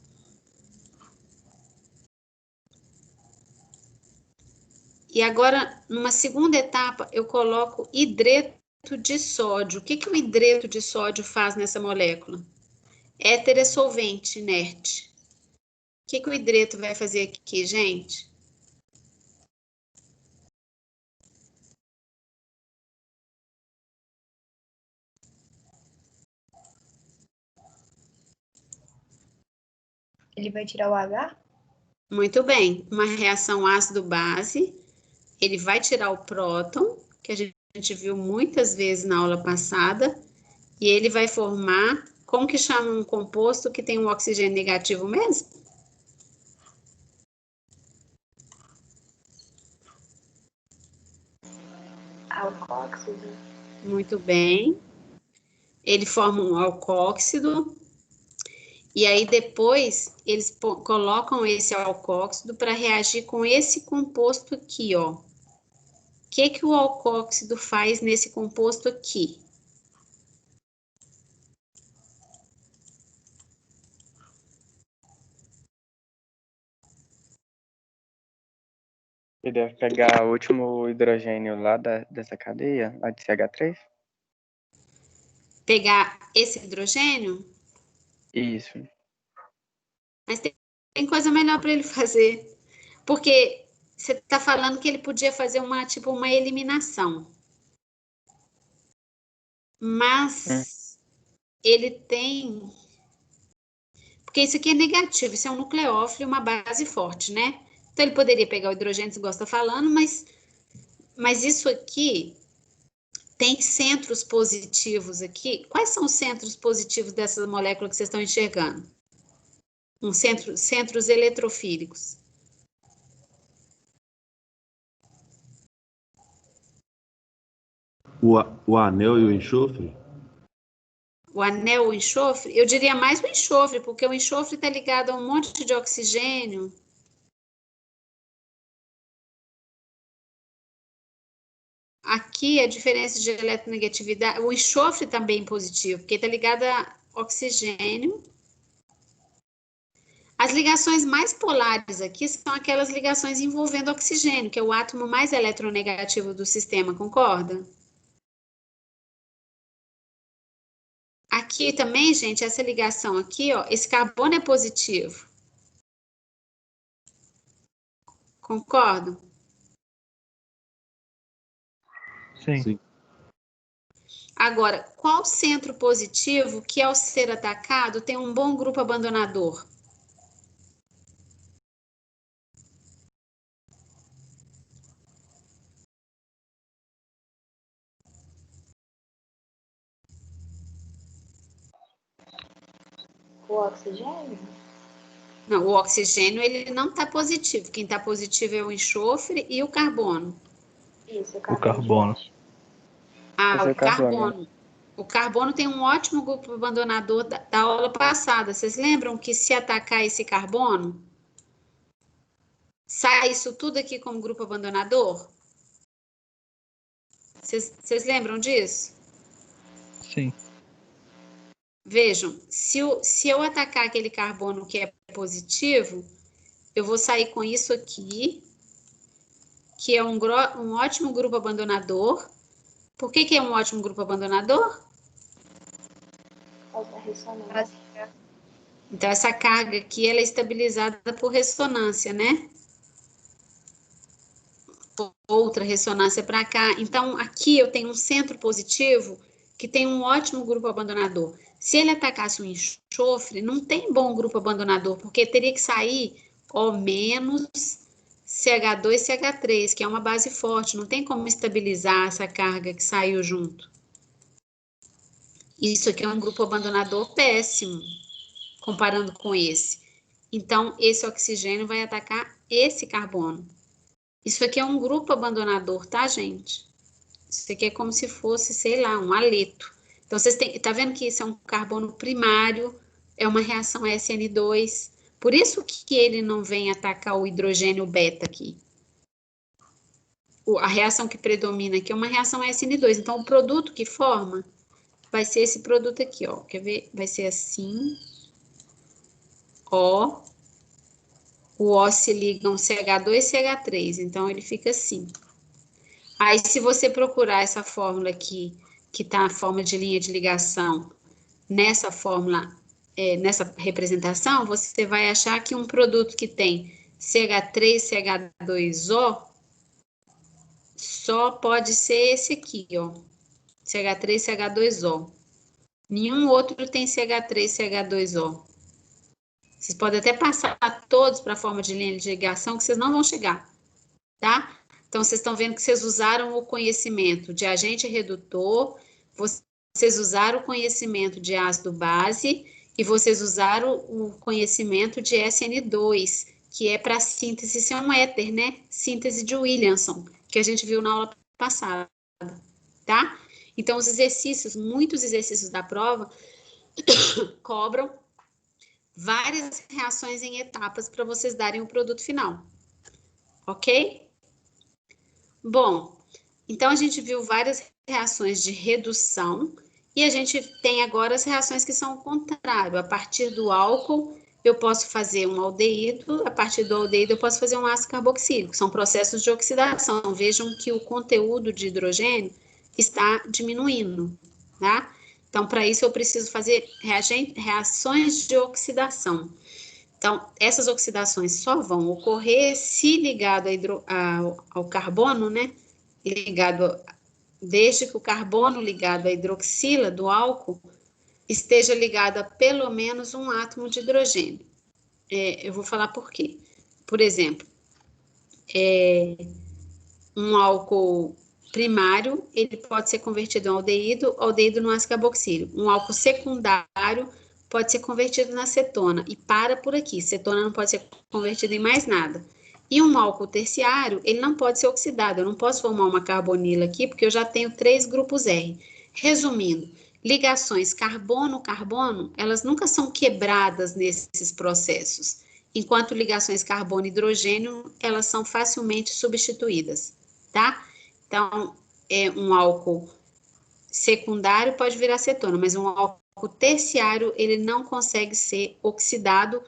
E agora, numa segunda etapa, eu coloco hidreto de sódio. O que o hidreto de sódio faz nessa molécula? Éter é solvente inerte. O que o hidreto vai fazer aqui, gente? Ele vai tirar o H? Muito bem. Uma reação ácido-base, ele vai tirar o próton, que a gente viu muitas vezes na aula passada, e ele vai formar, como que chama um composto que tem um oxigênio negativo mesmo? Alcóxido. Muito bem. Ele forma um alcóxido, e aí depois eles colocam esse alcóxido para reagir com esse composto aqui, ó. O que o alcóxido faz nesse composto aqui? Ele deve pegar o último hidrogênio lá dessa cadeia, lá de CH3? Pegar esse hidrogênio? Isso. Mas tem coisa melhor para ele fazer. Porque você está falando que ele podia fazer uma eliminação. Mas ele tem... Porque isso aqui é negativo, isso é um nucleófilo e uma base forte, né? Então ele poderia pegar o hidrogênio, você gosta falando, mas isso aqui tem centros positivos aqui. Quais são os centros positivos dessa molécula que vocês estão enxergando? Centros eletrofílicos. O anel e o enxofre? O anel, o enxofre, eu diria mais o enxofre, porque o enxofre está ligado a um monte de oxigênio. Aqui a diferença de eletronegatividade, o enxofre também positivo, porque está ligado a oxigênio. As ligações mais polares aqui são aquelas ligações envolvendo oxigênio, que é o átomo mais eletronegativo do sistema, concorda? Aqui também, gente, essa ligação aqui, ó, esse carbono é positivo. Concordo? Sim. Agora, qual centro positivo que ao ser atacado tem um bom grupo abandonador? O oxigênio? Não, o oxigênio ele não está positivo. Quem está positivo é o enxofre e o carbono. Isso, O carbono. Ah, Esse é o o carbono. carbono. O carbono tem um ótimo grupo abandonador da aula passada. Vocês lembram que se atacar esse carbono, sai isso tudo aqui como grupo abandonador? Vocês lembram disso? Sim. Vejam, se eu atacar aquele carbono que é positivo, eu vou sair com isso aqui, que é um ótimo grupo abandonador. Por que é um ótimo grupo abandonador? Causa da ressonância. Então, essa carga aqui, ela é estabilizada por ressonância, né? Outra ressonância para cá. Então, aqui eu tenho um centro positivo que tem um ótimo grupo abandonador. Se ele atacasse o enxofre, não tem bom grupo abandonador, porque teria que sair O menos CH2, CH3, que é uma base forte. Não tem como estabilizar essa carga que saiu junto. Isso aqui é um grupo abandonador péssimo, comparando com esse. Então, esse oxigênio vai atacar esse carbono. Isso aqui é um grupo abandonador, tá, gente? Isso aqui é como se fosse, sei lá, um haleto. Então, vocês têm, tá vendo que isso é um carbono primário, é uma reação SN2. Por isso que ele não vem atacar o hidrogênio beta aqui. A reação que predomina aqui é uma reação SN2. Então, o produto que forma vai ser esse produto aqui, ó. Quer ver? Vai ser assim. Ó. O O se liga um CH2 e CH3. Então, ele fica assim. Aí, se você procurar essa fórmula aqui, que está a forma de linha de ligação, nessa fórmula, nessa representação, você vai achar que um produto que tem CH3, CH2O, só pode ser esse aqui, ó. CH3, CH2O. Nenhum outro tem CH3, CH2O. Vocês podem até passar todos para a forma de linha de ligação, que vocês não vão chegar, tá? Então, vocês estão vendo que vocês usaram o conhecimento de agente redutor, vocês usaram o conhecimento de ácido base e vocês usaram o conhecimento de SN2, que é para síntese, isso é um éter, né? Síntese de Williamson, que a gente viu na aula passada, tá? Então, os exercícios, muitos exercícios da prova, cobram várias reações em etapas para vocês darem o produto final, ok? Bom, então a gente viu várias reações de redução e a gente tem agora as reações que são o contrário. A partir do álcool, eu posso fazer um aldeído, a partir do aldeído eu posso fazer um ácido carboxílico. São processos de oxidação. Vejam que o conteúdo de hidrogênio está diminuindo, tá? Então, para isso eu preciso fazer reações de oxidação. Então, essas oxidações só vão ocorrer se ligado ao carbono, né? Desde que o carbono ligado à hidroxila do álcool esteja ligado a pelo menos um átomo de hidrogênio. Eu vou falar por quê. Por exemplo, um álcool primário, ele pode ser convertido em aldeído no ácido carboxílico. Um álcool secundário pode ser convertido na cetona e para por aqui. Cetona não pode ser convertida em mais nada. E um álcool terciário, ele não pode ser oxidado. Eu não posso formar uma carbonila aqui, porque eu já tenho 3 grupos R. Resumindo, ligações carbono-carbono, elas nunca são quebradas nesses processos. Enquanto ligações carbono-hidrogênio, elas são facilmente substituídas, tá? Então, um álcool secundário pode virar cetona, mas um álcool terciário, ele não consegue ser oxidado,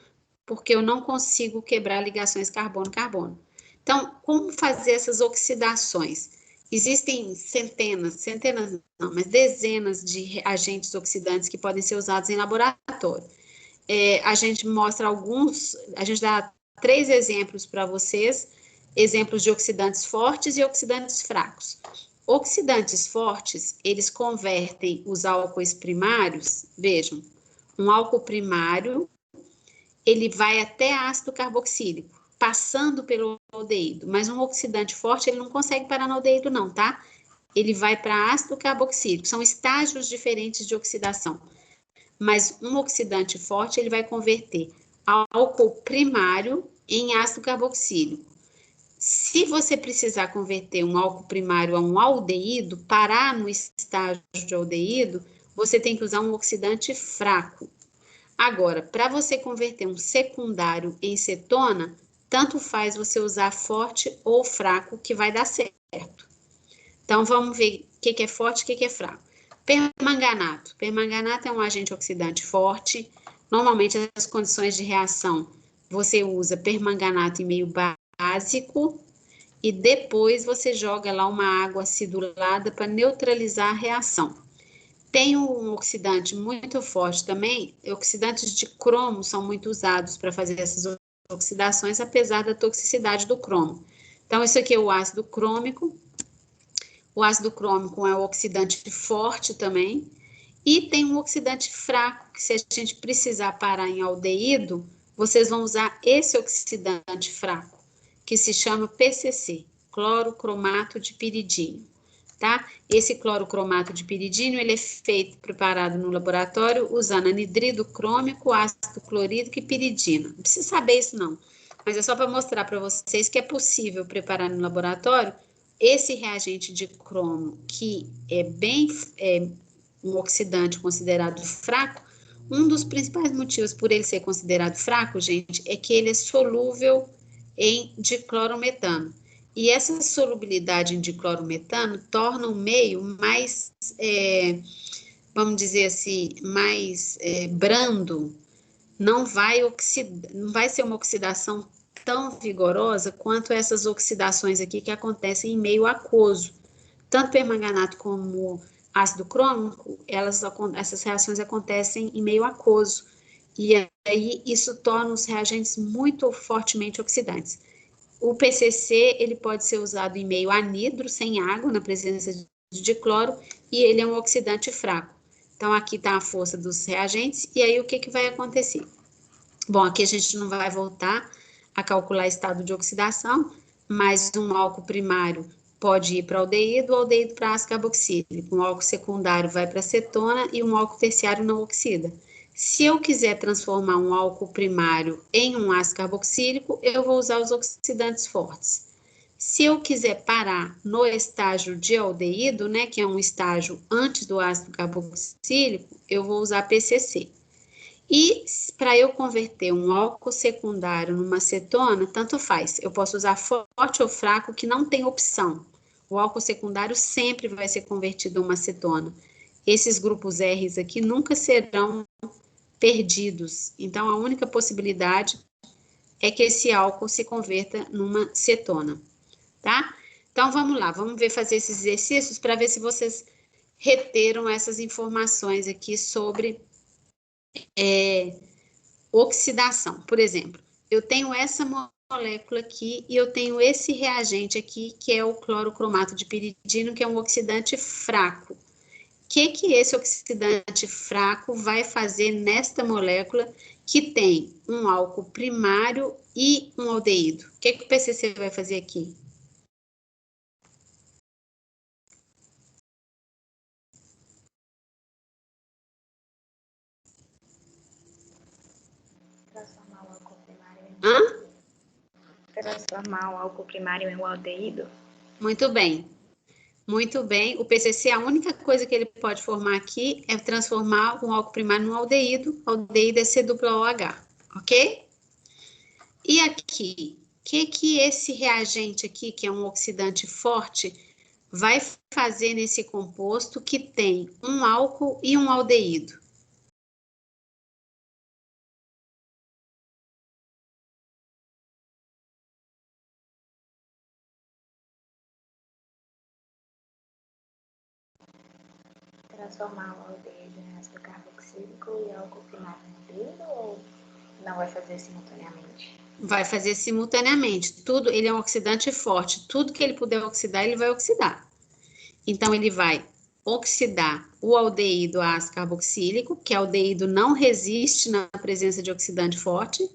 porque eu não consigo quebrar ligações carbono-carbono. Então, como fazer essas oxidações? Existem centenas não, mas dezenas de agentes oxidantes que podem ser usados em laboratório. A gente mostra alguns, a gente dá 3 exemplos para vocês, exemplos de oxidantes fortes e oxidantes fracos. Oxidantes fortes, eles convertem os álcoois primários, vejam, um álcool primário, ele vai até ácido carboxílico, passando pelo aldeído, mas um oxidante forte, ele não consegue parar no aldeído não, tá? Ele vai para ácido carboxílico, são estágios diferentes de oxidação. Mas um oxidante forte, ele vai converter álcool primário em ácido carboxílico. Se você precisar converter um álcool primário a um aldeído, parar no estágio de aldeído, você tem que usar um oxidante fraco. Agora, para você converter um secundário em cetona, tanto faz você usar forte ou fraco, que vai dar certo. Então, vamos ver o que é forte e o que é fraco. Permanganato. Permanganato é um agente oxidante forte. Normalmente, as condições de reação, você usa permanganato em meio básico e depois você joga lá uma água acidulada para neutralizar a reação. Tem um oxidante muito forte também, oxidantes de cromo são muito usados para fazer essas oxidações, apesar da toxicidade do cromo. Então, isso aqui é o ácido crômico. O ácido crômico é um oxidante forte também. E tem um oxidante fraco, que se a gente precisar parar em aldeído, vocês vão usar esse oxidante fraco, que se chama PCC, clorocromato de piridínio. Tá? Esse clorocromato de piridínio, ele é preparado no laboratório usando anidrido crômico, ácido clorídrico e piridina. Não precisa saber isso não, mas é só para mostrar para vocês que é possível preparar no laboratório esse reagente de cromo, que é um oxidante considerado fraco. Um dos principais motivos por ele ser considerado fraco, gente, é que ele é solúvel em diclorometano. E essa solubilidade em diclorometano torna o meio mais, vamos dizer assim, mais brando. Não vai ser uma oxidação tão vigorosa quanto essas oxidações aqui que acontecem em meio aquoso. Tanto permanganato como ácido crômico, essas reações acontecem em meio aquoso. E aí isso torna os reagentes muito fortemente oxidantes. O PCC, ele pode ser usado em meio anidro, sem água, na presença de dicloro, e ele é um oxidante fraco. Então, aqui está a força dos reagentes, e aí o que vai acontecer? Bom, aqui a gente não vai voltar a calcular estado de oxidação, mas um álcool primário pode ir para aldeído, o aldeído para ácido carboxílico, um álcool secundário vai para acetona e um álcool terciário não oxida. Se eu quiser transformar um álcool primário em um ácido carboxílico, eu vou usar os oxidantes fortes. Se eu quiser parar no estágio de aldeído, né, que é um estágio antes do ácido carboxílico, eu vou usar PCC. E para eu converter um álcool secundário numa cetona, tanto faz. Eu posso usar forte ou fraco, que não tem opção. O álcool secundário sempre vai ser convertido a uma cetona. Esses grupos R's aqui nunca serão perdidos. Então, a única possibilidade é que esse álcool se converta numa cetona, tá? Então, vamos lá, vamos fazer esses exercícios para ver se vocês reteram essas informações aqui sobre oxidação. Por exemplo, eu tenho essa molécula aqui e eu tenho esse reagente aqui, que é o clorocromato de piridino, que é um oxidante fraco. O que esse oxidante fraco vai fazer nesta molécula que tem um álcool primário e um aldeído? O que o PCC vai fazer aqui? Transformar o álcool primário Hã? Transformar o álcool primário em um aldeído? Muito bem. Muito bem. O PCC, a única coisa que ele pode formar aqui é transformar um álcool primário num aldeído. Aldeído é C-OH, ok? E aqui, o que esse reagente aqui, que é um oxidante forte, vai fazer nesse composto que tem um álcool e um aldeído? transformar o aldeído em ácido carboxílico e álcool primário em aldeído ou não vai fazer simultaneamente? Vai fazer simultaneamente. Tudo, ele é um oxidante forte. Tudo que ele puder oxidar, ele vai oxidar. Então, ele vai oxidar o aldeído ácido carboxílico, que o aldeído não resiste na presença de oxidante forte,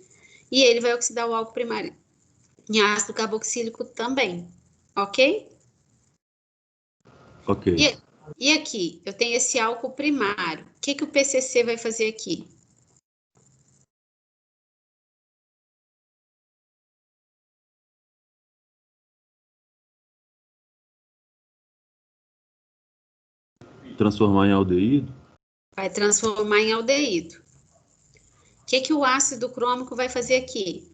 e ele vai oxidar o álcool primário em ácido carboxílico também, ok? Ok. E aqui, eu tenho esse álcool primário. O que o PCC vai fazer aqui? Transformar em aldeído? Vai transformar em aldeído. O que o ácido crômico vai fazer aqui?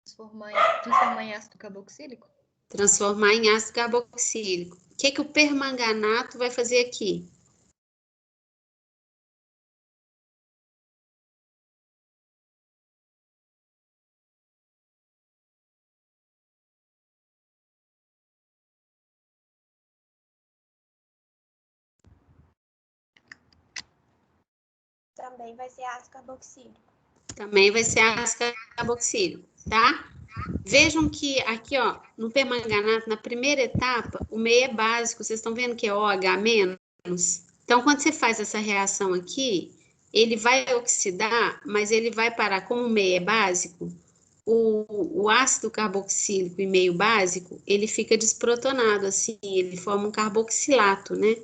Transformar em ácido carboxílico? Transformar em ácido carboxílico. O que o permanganato vai fazer aqui? Também vai ser ácido carboxílico. Também vai ser ácido carboxílico, tá? Vejam que aqui, ó, no permanganato, na primeira etapa, o meio é básico. Vocês estão vendo que é OH-. Então, quando você faz essa reação aqui, ele vai oxidar, mas ele vai parar, como o meio é básico, o ácido carboxílico e meio básico, ele fica desprotonado, assim, ele forma um carboxilato, né?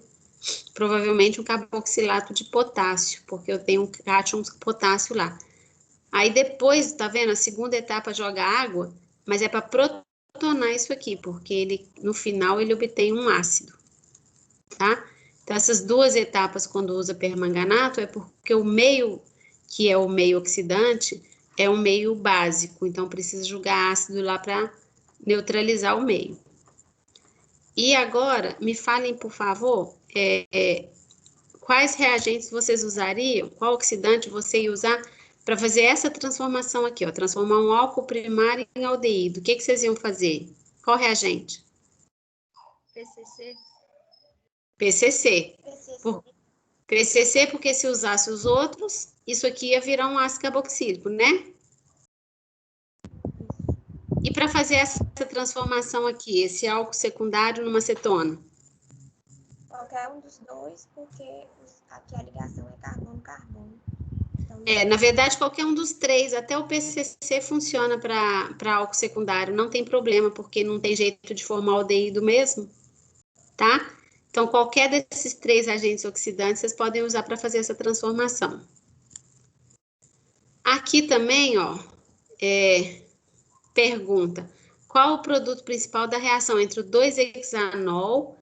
Provavelmente um carboxilato de potássio, porque eu tenho um cátion potássio lá. Aí depois, tá vendo? A segunda etapa joga água, mas é para protonar isso aqui, porque ele, no final, ele obtém um ácido, tá? Então, essas duas etapas, quando usa permanganato, é porque o meio, que é o meio oxidante, é um meio básico, então precisa jogar ácido lá para neutralizar o meio. E agora, me falem, por favor, quais reagentes vocês usariam, qual oxidante você ia usar para fazer essa transformação aqui, ó, transformar um álcool primário em aldeído. O que vocês iam fazer? Qual reagente? PCC. PCC. PCC, porque se usasse os outros, isso aqui ia virar um ácido carboxílico, né? E para fazer essa transformação aqui, esse álcool secundário numa cetona? Qualquer um dos dois, porque aqui a ligação é carbono-carbono. Então, na verdade, qualquer um dos três, até o PCC funciona para álcool secundário, não tem problema, porque não tem jeito de formar aldeído mesmo, tá? Então, qualquer desses três agentes oxidantes, vocês podem usar para fazer essa transformação. Aqui também, ó, pergunta, qual o produto principal da reação entre o 2-hexanol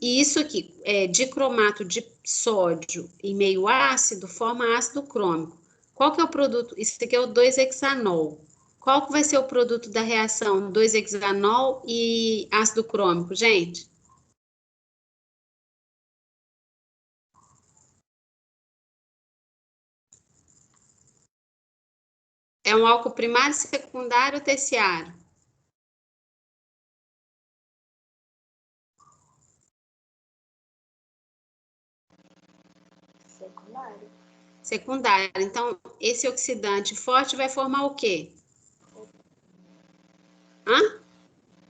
e isso aqui, dicromato de sódio e meio ácido, forma ácido crômico. Qual que é o produto? Isso aqui é o 2-hexanol. Qual que vai ser o produto da reação 2-hexanol e ácido crômico, gente? É um álcool primário, secundário ou terciário? Secundário. Secundário. Então, esse oxidante forte vai formar o quê?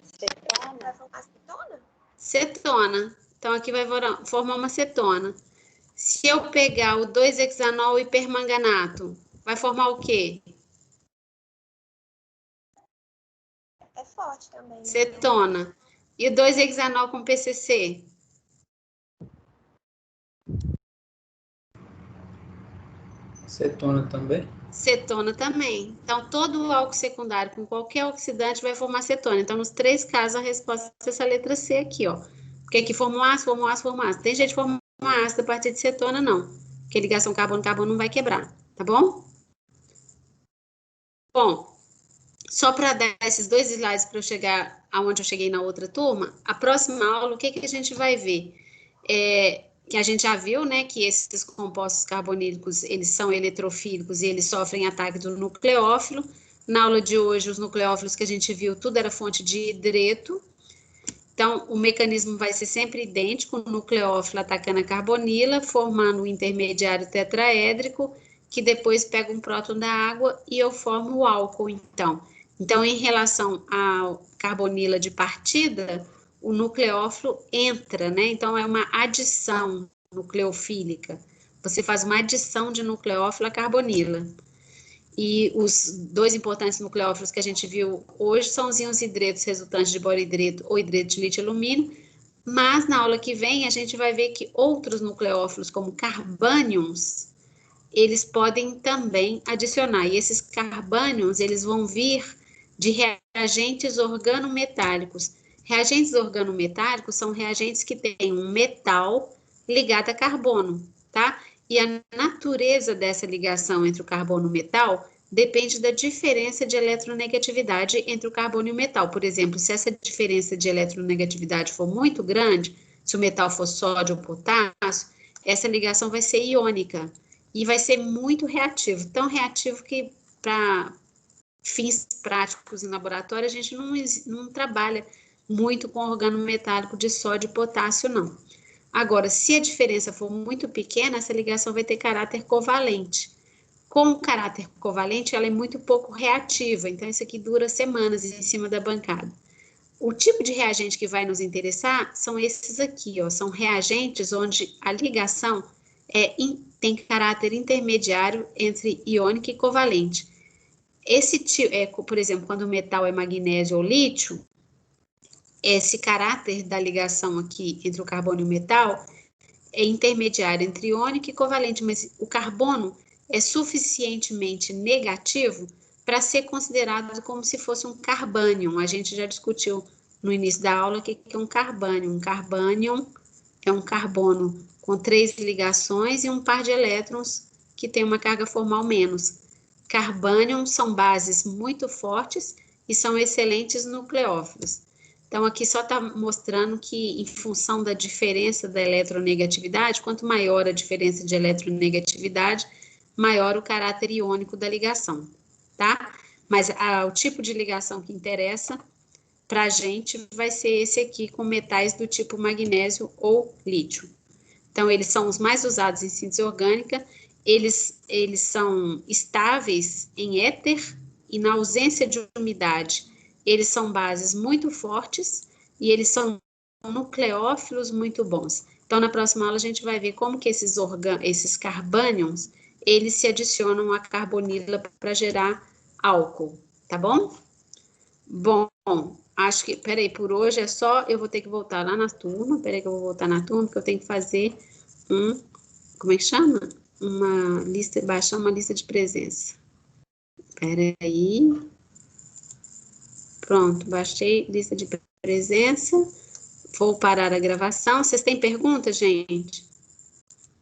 Cetona. vai formar cetona? Cetona. Então, aqui vai formar uma cetona. Se eu pegar o 2-hexanol e permanganato, vai formar o quê? É forte também. Né? Cetona. E o 2-hexanol com PCC? Cetona também? Cetona também. Então, todo álcool secundário com qualquer oxidante vai formar cetona. Então, nos três casos, a resposta é essa letra C aqui, ó. Porque aqui formou ácido, formou ácido, formou ácido. Tem jeito de formar ácido a partir de cetona, não. Porque ligação carbono-carbono não vai quebrar, tá bom? Bom, só para dar esses dois slides para eu chegar aonde eu cheguei na outra turma, a próxima aula, o que a gente vai ver? Que a gente já viu, né, que esses compostos carbonílicos, eles são eletrofílicos e eles sofrem ataque do nucleófilo, Na aula de hoje, os nucleófilos que a gente viu, tudo era fonte de hidreto. Então, o mecanismo vai ser sempre idêntico, o nucleófilo atacando a carbonila, formando um intermediário tetraédrico, que depois pega um próton da água e eu formo o álcool, então. Então, em relação à carbonila de partida, o nucleófilo entra, né? Então, é uma adição nucleofílica. Você faz uma adição de nucleófilo à carbonila. E os dois importantes nucleófilos que a gente viu hoje são os íons hidretos resultantes de borohidreto ou hidreto de lítio e alumínio, mas na aula que vem a gente vai ver que outros nucleófilos, como carbânions, eles podem também adicionar. E esses carbânions, eles vão vir de reagentes organometálicos. Reagentes organometálicos são reagentes que têm um metal ligado a carbono, tá? E a natureza dessa ligação entre o carbono e o metal depende da diferença de eletronegatividade entre o carbono e o metal. Por exemplo, se essa diferença de eletronegatividade for muito grande, se o metal for sódio ou potássio, essa ligação vai ser iônica e vai ser muito reativo. Tão reativo que, para fins práticos em laboratório, a gente não trabalha muito com organometálico de sódio e potássio, não. Agora, se a diferença for muito pequena, essa ligação vai ter caráter covalente. Com o caráter covalente, ela é muito pouco reativa, então isso aqui dura semanas em cima da bancada. O tipo de reagente que vai nos interessar são esses aqui, ó, são reagentes onde a ligação tem caráter intermediário entre iônica e covalente. Por exemplo, quando o metal é magnésio ou lítio, esse caráter da ligação aqui entre o carbono e o metal é intermediário entre iônico e covalente, mas o carbono é suficientemente negativo para ser considerado como se fosse um carbânion. A gente já discutiu no início da aula o que é um carbânion. Um carbânion é um carbono com 3 ligações e um par de elétrons que tem uma carga formal menos. Carbânions são bases muito fortes e são excelentes nucleófilos. Então, aqui só está mostrando que, em função da diferença da eletronegatividade, quanto maior a diferença de eletronegatividade, maior o caráter iônico da ligação, tá? Mas o tipo de ligação que interessa para a gente vai ser esse aqui, com metais do tipo magnésio ou lítio. Então, eles são os mais usados em síntese orgânica, eles são estáveis em éter e na ausência de umidade, eles são bases muito fortes e eles são nucleófilos muito bons. Então, na próxima aula, a gente vai ver como que esses carbânions, eles se adicionam à carbonila para gerar álcool, tá bom? Bom, acho que, peraí, por hoje é só, eu vou ter que voltar lá na turma, peraí que eu vou voltar na turma, porque eu tenho que fazer como é que chama? Baixar uma lista de presença. Peraí. Pronto, baixei lista de presença. Vou parar a gravação. Vocês têm perguntas, gente?